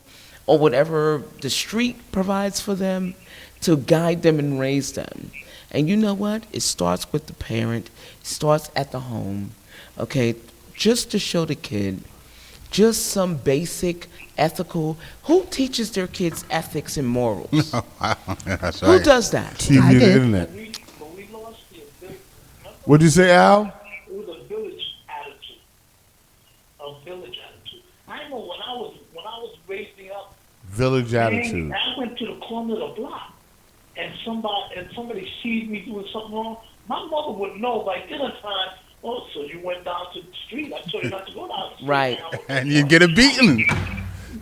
or whatever the street provides for them to guide them and raise them. And you know what? It starts with the parent. It starts at the home. Okay? Just to show the kid just some basic ethical. Who teaches their kids ethics and morals? That's Who right. does that? TV I and the did. internet. But we lost the ability. What'd you say, Al? It was a village attitude. A village attitude. I know when I was raising up Village attitude. Man, I went to the corner of the block, and somebody sees me doing something wrong. My mother would know by dinner time. Oh, so you went down to the street. I told you not to go down the street. Right. And you get a beating.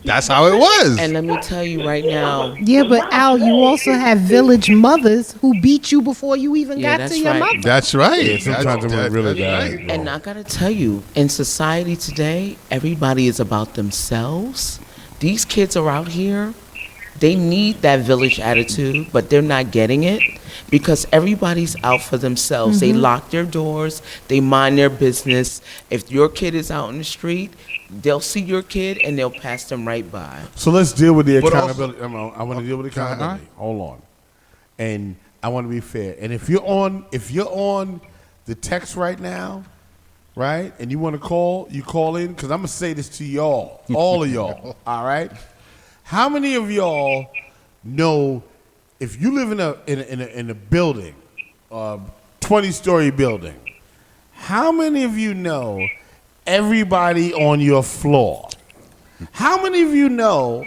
That's how it was. And let me tell you right now, Yeah, but Al, you also have village mothers who beat you before you even Yeah, got to that's your right. mother. That's right. Yeah, sometimes it went really That's bad. right. and I gotta tell you, in society today, everybody is about themselves. These kids are out here, they need that village attitude, but they're not getting it because everybody's out for themselves. They lock their doors, they mind their business. If your kid is out in the street, they'll see your kid and they'll pass them right by. So let's deal with the But also- accountability. I want to deal with accountability. Hold on, and I want to be fair. And if you're on the text right now, right, and you want to call, you call in because I'm gonna say this to y'all, all of y'all. All right, how many of y'all know if you live in a building, 20-story building? How many of you know everybody on your floor? How many of you know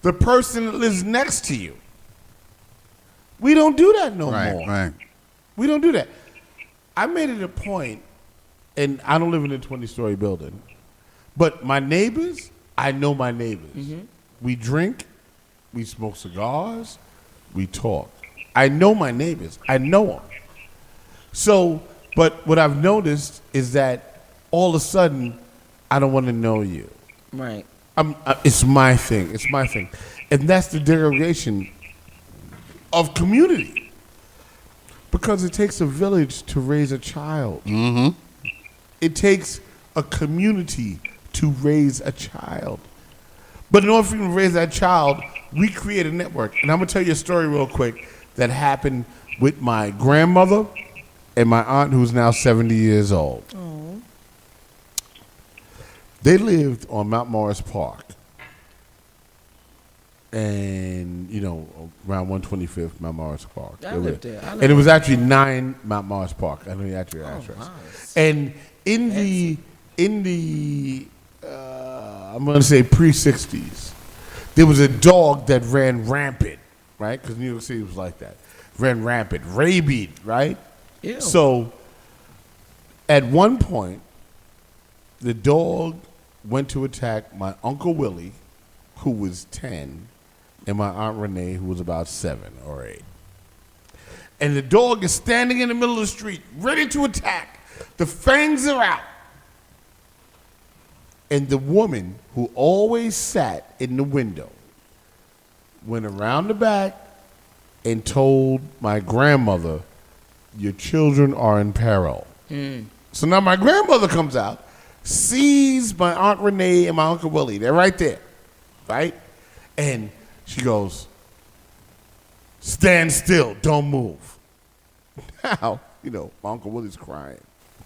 the person that lives next to you? We don't do that no Right, more. right. We don't do that. I made it a point, and I don't live in a 20-story building, but my neighbors, I know my neighbors. We drink, we smoke cigars, we talk. I know my neighbors. I know them. So, but what I've noticed is that all of a sudden, I don't want to know you. Right. It's my thing. It's my thing. And that's the degradation of community. Because it takes a village to raise a child. It takes a community to raise a child. But in order for you to raise that child, we create a network. And I'm going to tell you a story real quick that happened with my grandmother and my aunt, who's now 70 years old. They lived on Mount Morris Park. And, around 125th Mount Morris Park. I They lived there. I lived And it was actually 9 Mount Morris Park. I know the actual address. wow. And in the I'm going to say pre-60s, there was a dog that ran rampant, right? Because New York City was like that. Ran rampant. Rabied, right? Ew. So at one point, the dog went to attack my Uncle Willie, who was 10, and my Aunt Renee, who was about 7 or 8. And the dog is standing in the middle of the street, ready to attack. The fangs are out. And the woman who always sat in the window went around the back and told my grandmother, "Your children are in peril." So now my grandmother comes out, sees my Aunt Renee and my Uncle Willie. They're right there, right? And she goes, "Stand still, don't move." Now, my Uncle Willie's crying,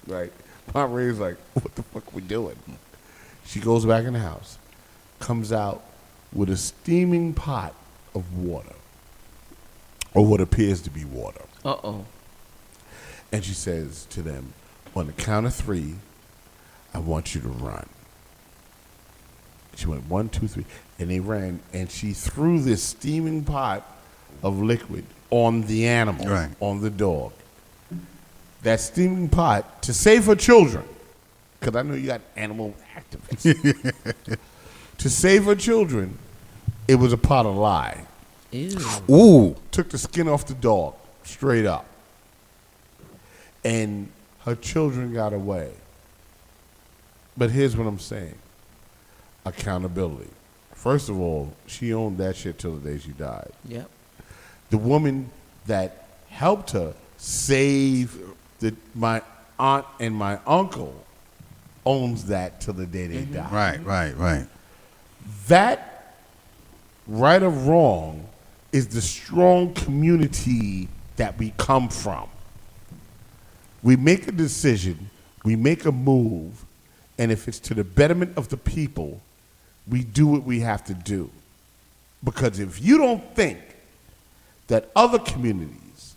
right? My Aunt Renee's like, "What the fuck are we doing?" She goes back in the house, comes out with a steaming pot of water, or what appears to be water. Uh-oh. And she says to them, "On the count of 3, I want you to run." She went 1, 2, 3, and they ran. And she threw this steaming pot of liquid on the animal, Right. on the dog. That steaming pot, to save her children, because I know you got animal activists. To save her children, it was a pot of lye. Ew. Ooh. Took the skin off the dog, straight up. And her children got away. But here's what I'm saying. Accountability. First of all, she owned that shit till the day she died. Yep. The woman that helped her save my aunt and my uncle owns that till the day they die. Right, right, right. That, right or wrong, is the strong community that we come from. We make a decision, we make a move, and if it's to the betterment of the people, we do what we have to do. Because if you don't think that other communities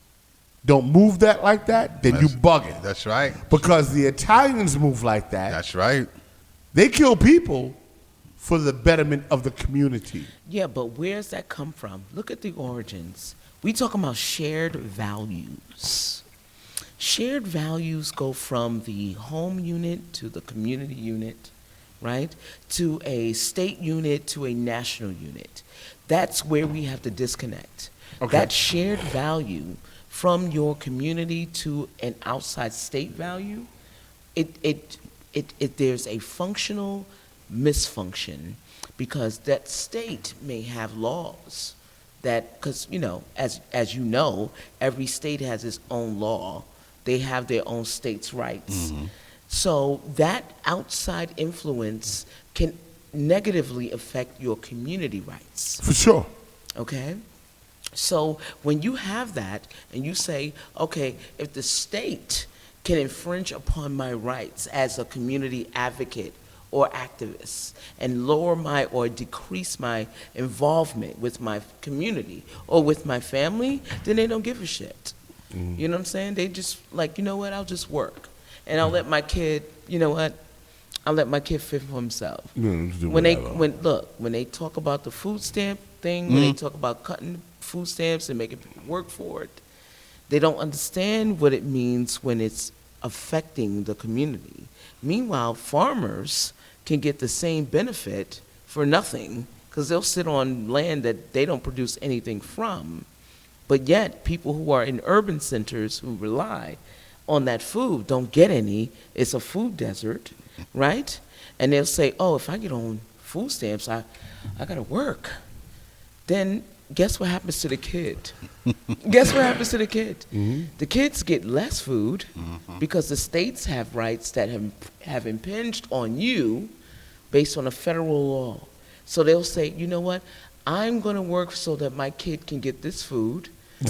don't move that like that, then you bugging. That's right. Because the Italians move like that. That's right. They kill people for the betterment of the community. Yeah, but where's that come from? Look at the origins. We talking about shared values. Shared values go from the home unit to the community unit, right? To a state unit to a national unit. That's where we have to disconnect. Okay. That shared value from your community to an outside state value, there's a functional misfunction because that state may have laws that, because, you know, as you know, every state has its own law. They have their own states' rights. So that outside influence can negatively affect your community rights. For sure. Okay? So when you have that and you say, okay, if the state can infringe upon my rights as a community advocate or activist and lower my or decrease my involvement with my community or with my family, then they don't give a shit. You know what I'm saying? They just like, you know what, I'll just work. And I'll let my kid, you know what, I'll let my kid fend for himself. When they talk about the food stamp thing, when they talk about cutting food stamps and making people work for it, they don't understand what it means when it's affecting the community. Meanwhile, farmers can get the same benefit for nothing because they'll sit on land that they don't produce anything from. But yet, people who are in urban centers who rely on that food don't get any. It's a food desert, right? And they'll say, oh, if I get on food stamps, I got to work. Then guess what happens to the kid? Guess what happens to the kid? The kids get less food because the states have rights that have impinged on you based on a federal law. So they'll say, you know what? I'm going to work so that my kid can get this food.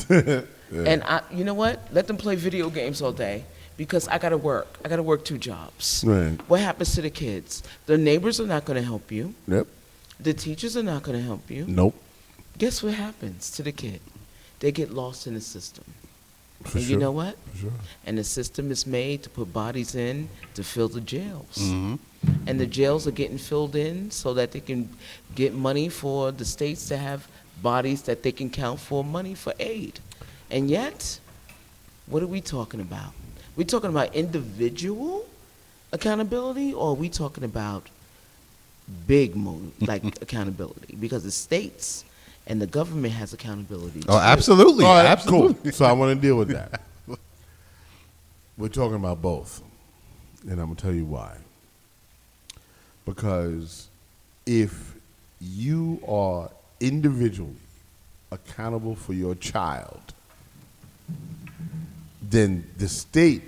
And you know what? Let them play video games all day because I got to work. I got to work 2 jobs. Right. What happens to the kids? The neighbors are not going to help you. Yep. The teachers are not going to help you. Nope. Guess what happens to the kid? They get lost in the system. For And sure. you know what? For sure. And the system is made to put bodies in to fill the jails. And the jails are getting filled in so that they can get money for the states to have bodies that they can count for money for aid. And yet, what are we talking about? We talking about individual accountability, or are we talking about big accountability? Because the states and the government has accountability. Oh, absolutely. All right, Absolutely. cool. So I want to deal with that. We're talking about both, and I'm going to tell you why. Because if you are individually accountable for your child, then the state,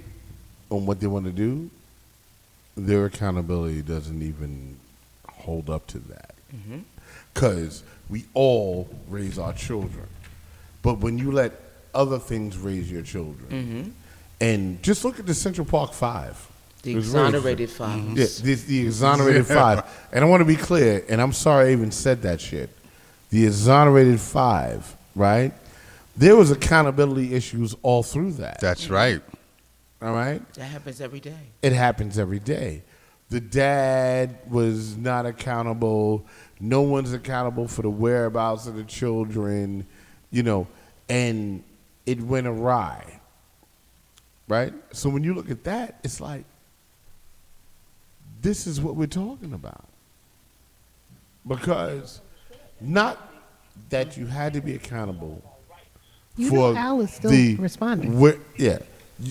on what they want to do, their accountability doesn't even hold up to that. Because we all raise our children. But when you let other things raise your children, and just look at the Central Park Five. The It's really- exonerated fathers. Yeah, the exonerated five. And I want to be clear, and I'm sorry I even said that shit. The exonerated five, right? There was accountability issues all through that. That's right. All right? That happens every day. It happens every day. The dad was not accountable. No one's accountable for the whereabouts of the children, you know, and it went awry. Right? So when you look at that, it's like, this is what we're talking about. Because not that you had to be accountable You for know, Al is still the responding. yeah,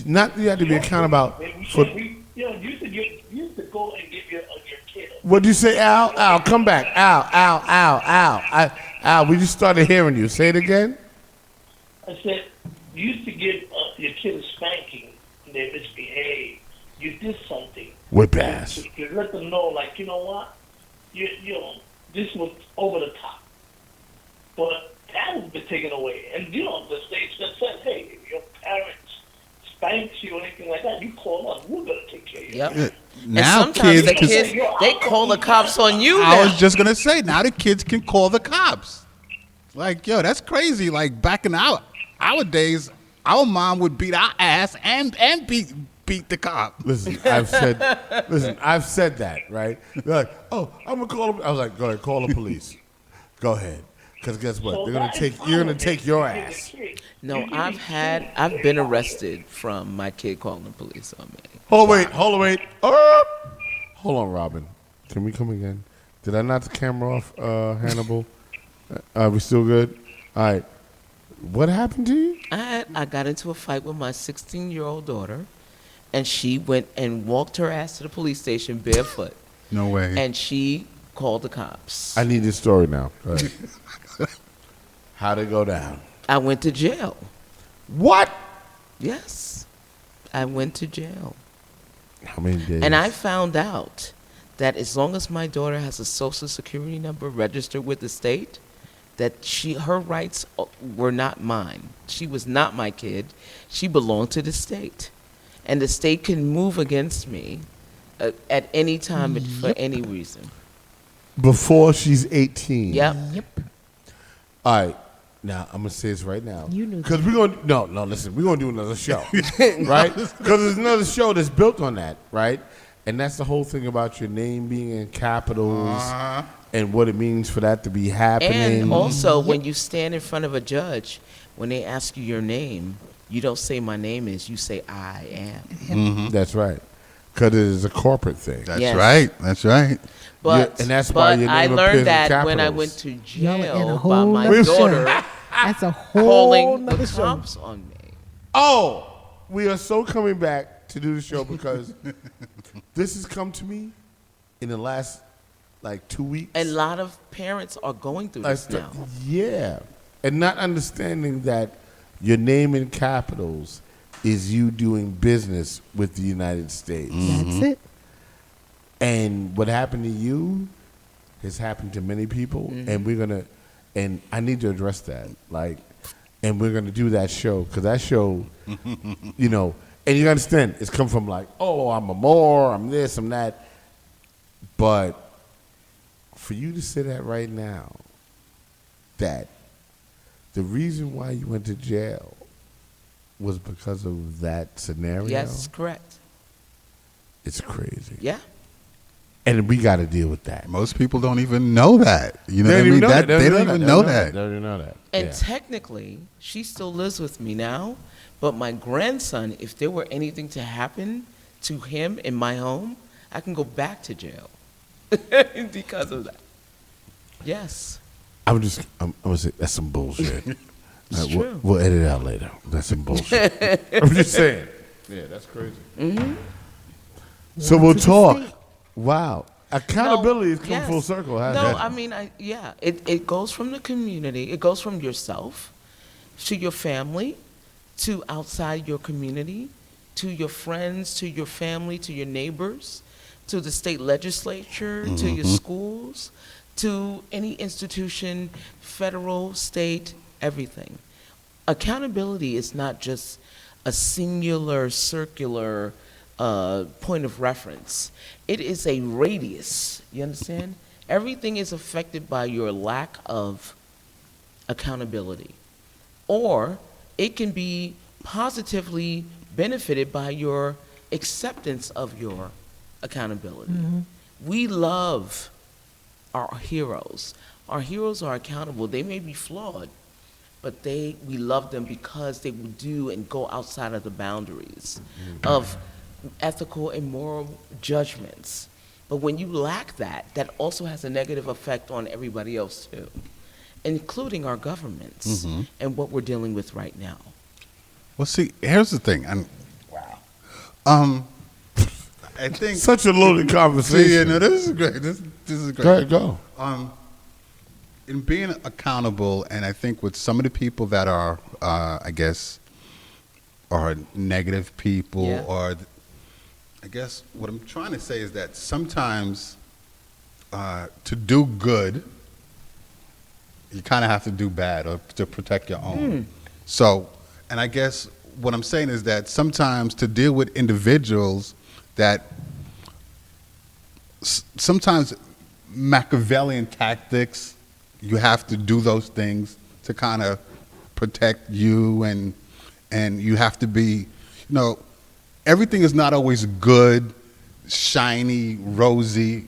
not that you had to be accountable for. You know, you used to go and give your kid a What'd you say, Al? Al, come back. Al. Al, we just started hearing you. Say it again. I said, you used to give your kid a spanking and they misbehaved. You did something. Whip ass. You let them know, like, you know what? You know, this was over the top. But that has been taken away. And, you know, the states that said, hey, if your parents spanks you or anything like that, you call us. We're going to take care of you. Yep. Now and sometimes kids the can- kids, they call the cops on you I now. was just gonna say, now the kids can call the cops. Like, yo, that's crazy. Like back in our days, our mom would beat our ass and beat beat the cop. Listen, I've said that, right? They're like, oh, I'm gonna call them. I was like, go ahead, call the police. Go ahead, because guess what? So They're gonna that take. is You're gonna violent. take your You give ass. the kid- No, you give I've the kid- been arrested from my kid calling the police on me. Hold wait. Hold on, Robin. Can we come again? Did I knock the camera off, Hannibal? Are we still good? All right. What happened to you? I got into a fight with my 16-year-old daughter, and she went and walked her ass to the police station barefoot, No way. and she called the cops. I need this story now. Go ahead. How'd it go down? I went to jail. What? Yes, I went to jail. How many days? And I found out that as long as my daughter has a social security number registered with the state, that her rights were not mine. She was not my kid. She belonged to the state. And the state can move against me at any time and for any reason. Before she's 18. Yep. All right. Now, I'm going to say this right now. You knew Because we're going to, no, listen, we're going to do another show, right? Because there's another show that's built on that, right? And that's the whole thing about your name being in capitals and what it means for that to be happening. And also, when you stand in front of a judge, when they ask you your name, you don't say my name is, you say I am. That's right. Because it is a corporate thing. That's Yes. right. That's right. But, and that's why your I name appears in learned that when I capitals. went to Y'all in a jail by whole my nother show. daughter That's a whole calling nother the show. cops on me. Oh, we are so coming back to do the show because this has come to me in the last, 2 weeks. A lot of parents are going through this now. Yeah. And not understanding that your name in capitals is you doing business with the United States. That's it. And what happened to you has happened to many people, and we're gonna, and I need to address that, and we're gonna do that show because that show, and you understand, it's come from oh, I'm a Moor, I'm this, I'm that, but for you to say that right now, that the reason why you went to jail was because of that scenario. Yes, correct. It's crazy. Yeah. And we got to deal with that. Most people don't even know that. You know They what I don't mean? even know that. They don't even know that. They don't even know that. And Yeah. technically, she still lives with me now, but my grandson, if there were anything to happen to him in my home, I can go back to jail because of that. Yes. I'm gonna say that's some bullshit. It's true. We'll edit it out later. That's some bullshit. I'm just saying. Yeah, that's crazy. So we'll to the talk. state. Wow, accountability has come yes. full circle, hasn't No, it? I mean, it goes from the community, it goes from yourself to your family, to outside your community, to your friends, to your family, to your neighbors, to the state legislature, to your schools, to any institution, federal, state, everything. Accountability is not just a singular, circular point of reference. It is a radius, you understand? Everything is affected by your lack of accountability. Or it can be positively benefited by your acceptance of your accountability. We love our heroes. Our heroes are accountable. They may be flawed, but we love them because they will do and go outside of the boundaries of ethical and moral judgments. But when you lack that, that also has a negative effect on everybody else too, including our governments and what we're dealing with right now. Well, see, here's the thing. I think Such a loaded conversation. See, no, this is great. This is great. Go ahead, go. In being accountable, and I think with some of the people that are, I guess, are negative people, Yeah. or I guess what I'm trying to say is that sometimes to do good, you kind of have to do bad or to protect your own. So, and I guess what I'm saying is that sometimes to deal with individuals that sometimes Machiavellian tactics, you have to do those things to kind of protect you, and you have to be, everything is not always good, shiny, rosy,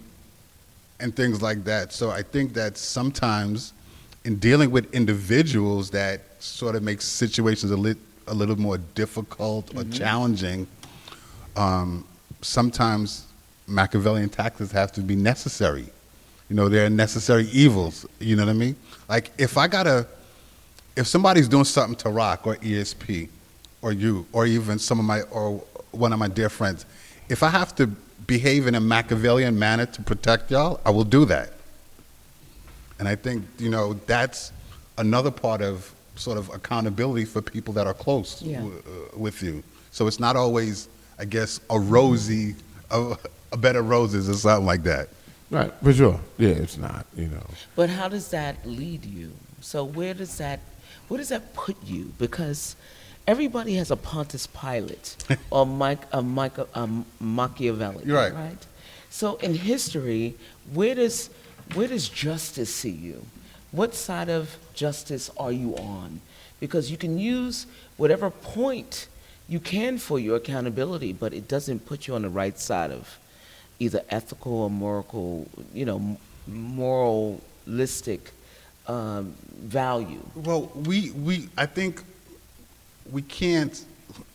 and things like that. So I think that sometimes in dealing with individuals that sort of makes situations a little more difficult or challenging, sometimes Machiavellian tactics have to be necessary. You know, they're necessary evils. You know what I mean? Like if somebody's doing something to Rock or ESP or you or even one of my dear friends, if I have to behave in a Machiavellian manner to protect y'all, I will do that. And I think, you know, that's another part of sort of accountability for people that are close with you. So it's not always, I guess, a bed of roses or something like that. Right, for sure. Yeah, it's not, you know. But how does that lead you? So where does that put you? Because everybody has a Pontius Pilate or Machiavelli. You're right. Right. So in history, where does justice see you? What side of justice are you on? Because you can use whatever point you can for your accountability, but it doesn't put you on the right side of either ethical or moral, moralistic value. Well, I think we can't,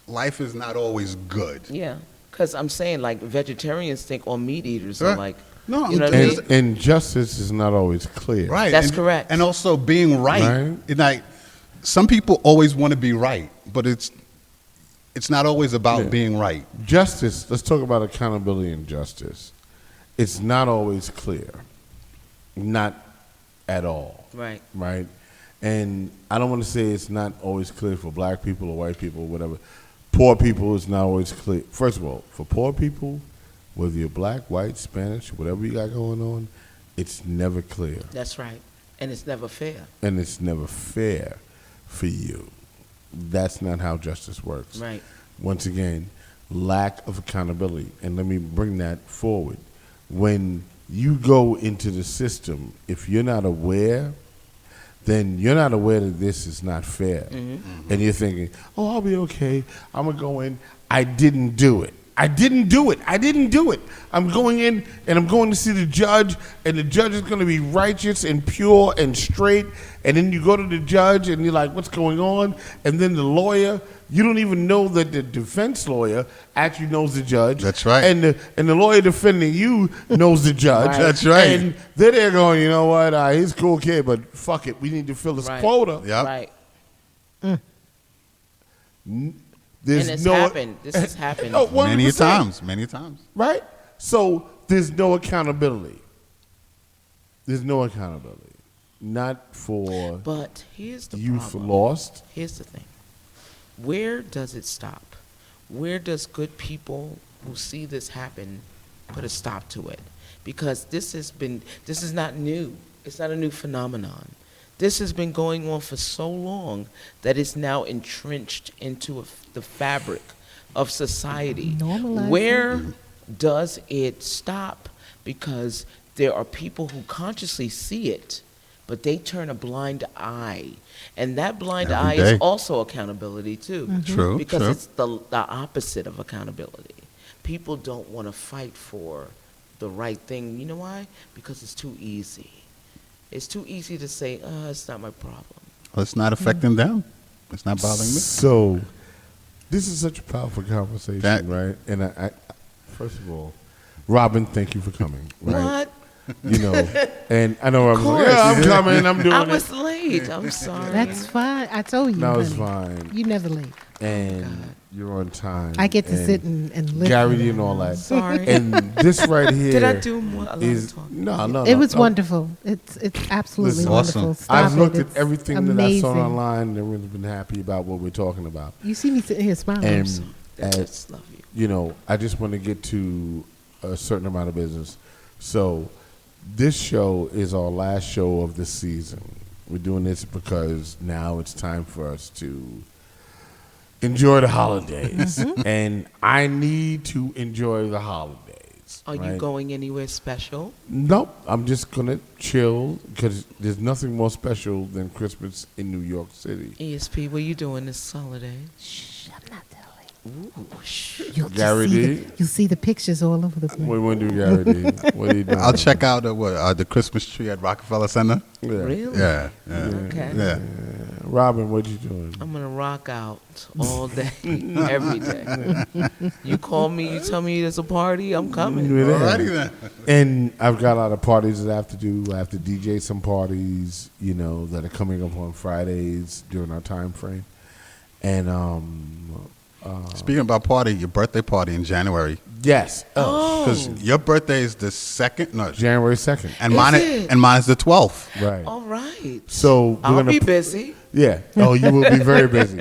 life is not always good. Yeah, because I'm saying like vegetarians think all meat eaters are Right. like, No, you know what I mean? And justice is not always clear. Right. That's and, correct. And also being right. Right. And like, some people always want to be right, but it's not always about being right. Justice, let's talk about accountability and justice. It's not always clear. Not at all. Right. Right? And I don't want to say it's not always clear for black people or white people or whatever. Poor people is not always clear. First of all, for poor people, whether you're black, white, Spanish, whatever you got going on, it's never clear. That's right. And it's never fair. And it's never fair for you. That's not how justice works. Right. Once again, lack of accountability. And let me bring that forward. When you go into the system, if you're not aware, then you're not aware that this is not fair. Mm-hmm. And you're thinking, oh, I'll be okay. I'm going to go in. I didn't do it. I didn't do it. I didn't do it. I'm going in and I'm going to see the judge, and the judge is going to be righteous and pure and straight. And then you go to the judge and you're like, what's going on? And then the lawyer, you don't even know that the defense lawyer actually knows the judge. That's right. And the lawyer defending you knows the judge. Right. That's right. And they're there going, you know what? He's a cool kid, but fuck it. We need to fill this Right. quota. Yep. Right. There's And it's no happened. This has happened. Oh, 100%. Many times. Right? So there's no accountability. There's no accountability. Not for But here's the youth problem. lost. Here's the thing. Where does it stop? Where does good people who see this happen put a stop to it? Because this is not new. It's not a new phenomenon. This has been going on for so long that it's now entrenched into the fabric of society. Normalize it. Where does it stop? Because there are people who consciously see it, but they turn a blind eye. And that blind Every eye day. is also accountability, too. True, Because true. it's the opposite of accountability. People don't want to fight for the right thing. You know why? Because it's too easy. It's too easy to say, it's not my problem. Well, it's not affecting them. It's not bothering me. So this is such a powerful conversation, That- right? And I first of all, Robin, thank you for coming. Right? What? You know, and I know Robin's like, course. yeah, I'm coming, I'm doing I it. was late. I'm sorry. That's fine. I told you. No, it's honey. fine. You never late. And you're on time. I get to and sit and listen. Gary and all that. Sorry. And this right here Did I do more? A lot is of talking? no. It was no. wonderful. It's absolutely Listen, awesome. wonderful. Stop I've looked it. at It's everything amazing. that I saw online, and everyone's been happy about what we're talking about. You see me sitting here smiling. And I as just love you. you know, I just want to get to a certain amount of business. So this show is our last show of the season. We're doing this because now it's time for us to enjoy the holidays. And I need to enjoy the holidays. Are you right? going anywhere special? Nope. I'm just going to chill because there's nothing more special than Christmas in New York City. ESP, what are you doing this holiday? Shh, I'm not telling. You'll Gary D? you'll see the pictures all over the place. What do you want to do, Gary D? What are you doing? I'll check out the Christmas tree at Rockefeller Center. Yeah. Really? Yeah. Okay. Yeah. Robin, what you doing? I'm gonna rock out all day, every day. You call me, you tell me there's a party, I'm coming. Alrighty then. And I've got a lot of parties that I have to do. I have to DJ some parties, that are coming up on Fridays during our time frame. And Speaking about party, your birthday party in January. yes, Because your birthday is the 2nd? No. January 2nd. And Is it? mine is the 12th. Right. All right. So we're I'll gonna be busy. Yeah. Oh, you will be very busy.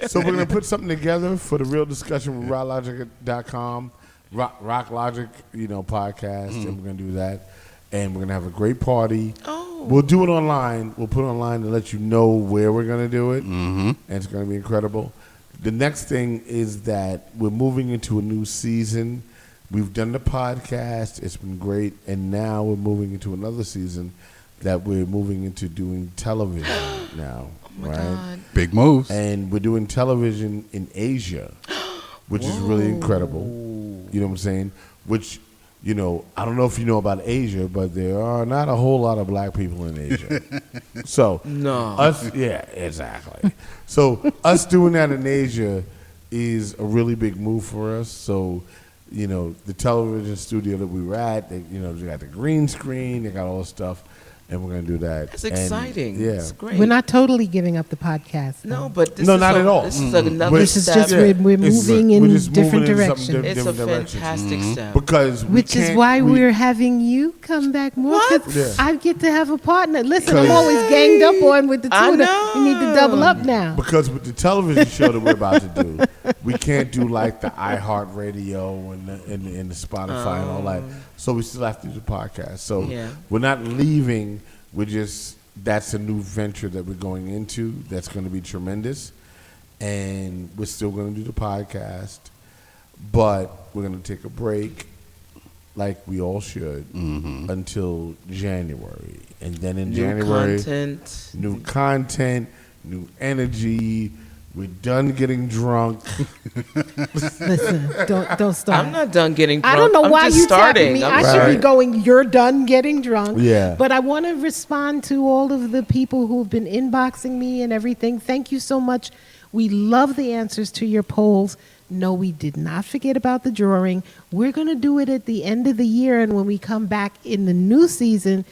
So we're going to put something together for the real discussion with rocklogic.com, Rock Logic, podcast, and we're going to do that. And we're going to have a great party. Oh. We'll do it online. We'll put it online to let you know where we're going to do it. Mm-hmm. And it's going to be incredible. The next thing is that we're moving into a new season. We've done the podcast. It's been great. And now we're moving into another season that we're moving into doing television now. Oh my right? God. Big moves. And we're doing television in Asia, which is really incredible. You know what I'm saying? Which, I don't know if you know about Asia, but there are not a whole lot of black people in Asia. So, No. yeah, exactly. So, us doing that in Asia is a really big move for us. So, the television studio that we were at, they got the green screen, they got all this stuff. And we're going to do that. That's And, exciting. yeah. It's great. We're not totally giving up the podcast. No, though. but this No, is not at all. This is another This is step. just we're moving we're in just different moving into something directions. It's a different directions. fantastic step. Because we Which is can't- why we- we're having you come back more. 'Cause Yeah. I get to have a partner. Listen, I'm Because- always ganged up on with the I tuna. know. You need to double up now. Because with the television show that we're about to do, we can't do like the iHeartRadio and the Spotify and all that. So we still have to do the podcast. So Yeah. we're not leaving. That's a new venture that we're going into. That's going to be tremendous, and we're still going to do the podcast, but we're going to take a break, like we all should, until January, and then in New January. content. New content, new energy. We're done getting drunk. Listen, don't start. I'm not done getting drunk. I don't know I'm why just you starting. tapping me. I'm I should Right. be going, you're done getting drunk. Yeah. But I want to respond to all of the people who've been inboxing me and everything. Thank you so much. We love the answers to your polls. No, we did not forget about the drawing. We're going to do it at the end of the year, and when we come back in the new season.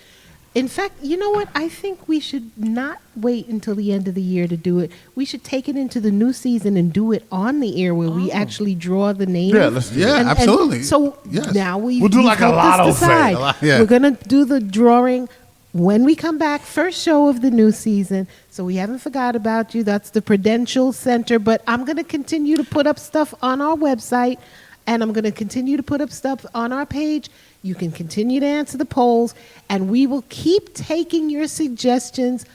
In fact, you know what? I think we should not wait until the end of the year to do it. We should take it into the new season and do it on the air where we actually draw the names. Yeah, let's do Yeah, that. absolutely. So Yes. now We'll do like a lotto thing. Yeah. We're going to do the drawing when we come back, first show of the new season. So we haven't forgot about you. That's the Prudential Center. But I'm going to continue to put up stuff on our website, and I'm going to continue to put up stuff on our page. You can continue to answer the polls, and we will keep taking your suggestions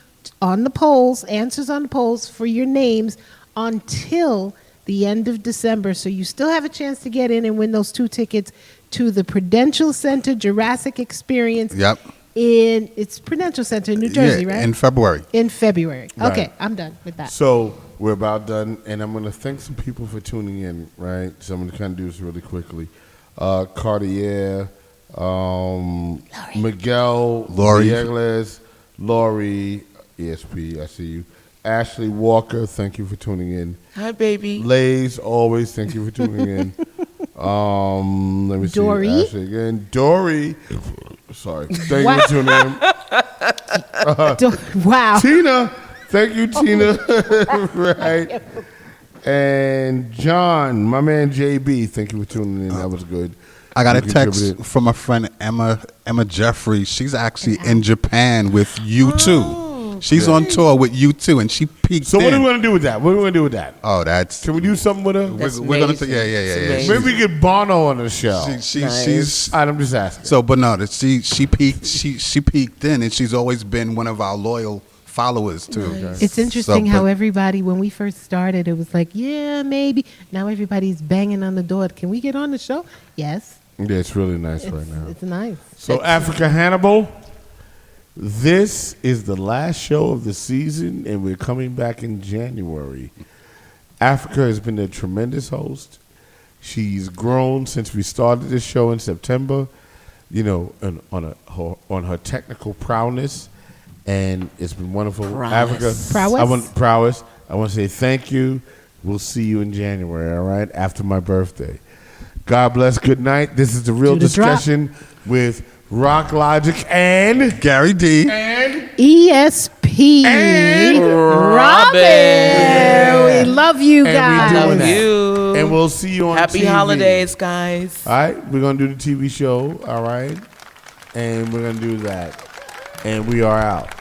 on the polls, answers on the polls for your names until the end of December. So you still have a chance to get in and win those 2 tickets to the Prudential Center Jurassic Experience. Yep. It's Prudential Center in New Jersey, Yeah, right? in February. In February. Right. Okay, I'm done with that. So we're about done, and I'm going to thank some people for tuning in, right? So I'm going to kind of do this really quickly. Cartier, Miguel, Lori. Villegas, Lori, ESP, I see you. Ashley Walker, thank you for tuning in. Hi, baby. Lays, always, thank you for tuning in. Let me Dory. see. Ashley again. Dory. Sorry. Thank you for tuning in. Wow. Tina. Thank you, Tina. Right. And John, my man JB, thank you for tuning in. That was good. I got a You text contributed. from a friend, Emma Jeffrey. She's actually in Japan with U2. She's on tour with U2, and she peeked So what are in. we going to do with that? What are we going to do with that? Oh, that's... Can we do something with her? That's we're gonna amazing. yeah. It's amazing. Maybe we get Bono on the show. She's... I'm just asking. So, but no, she peeked in, and she's always been one of our loyal followers, too. It's interesting So, how but- everybody, when we first started, it was like, yeah, maybe. Now everybody's banging on the door. Can we get on the show? Yes. Yeah, it's really nice right now. It's nice. So, Africa Hannibal, this is the last show of the season, and we're coming back in January. Africa has been a tremendous host. She's grown since we started this show in September, you know, on her technical prowess, and it's been wonderful. Prowess. Africa, Prowess? I want to say thank you. We'll see you in January, all right, after my birthday. God bless. Good night. This is The Real Do the drop. Discussion with Rock Logic and Gary D. ESP. And Robin. We love you And we guys. doing Love that. you. And we'll see you on Happy TV. holidays, guys. All right, we're going to do the TV show, all right? And we're going to do that. And we are out.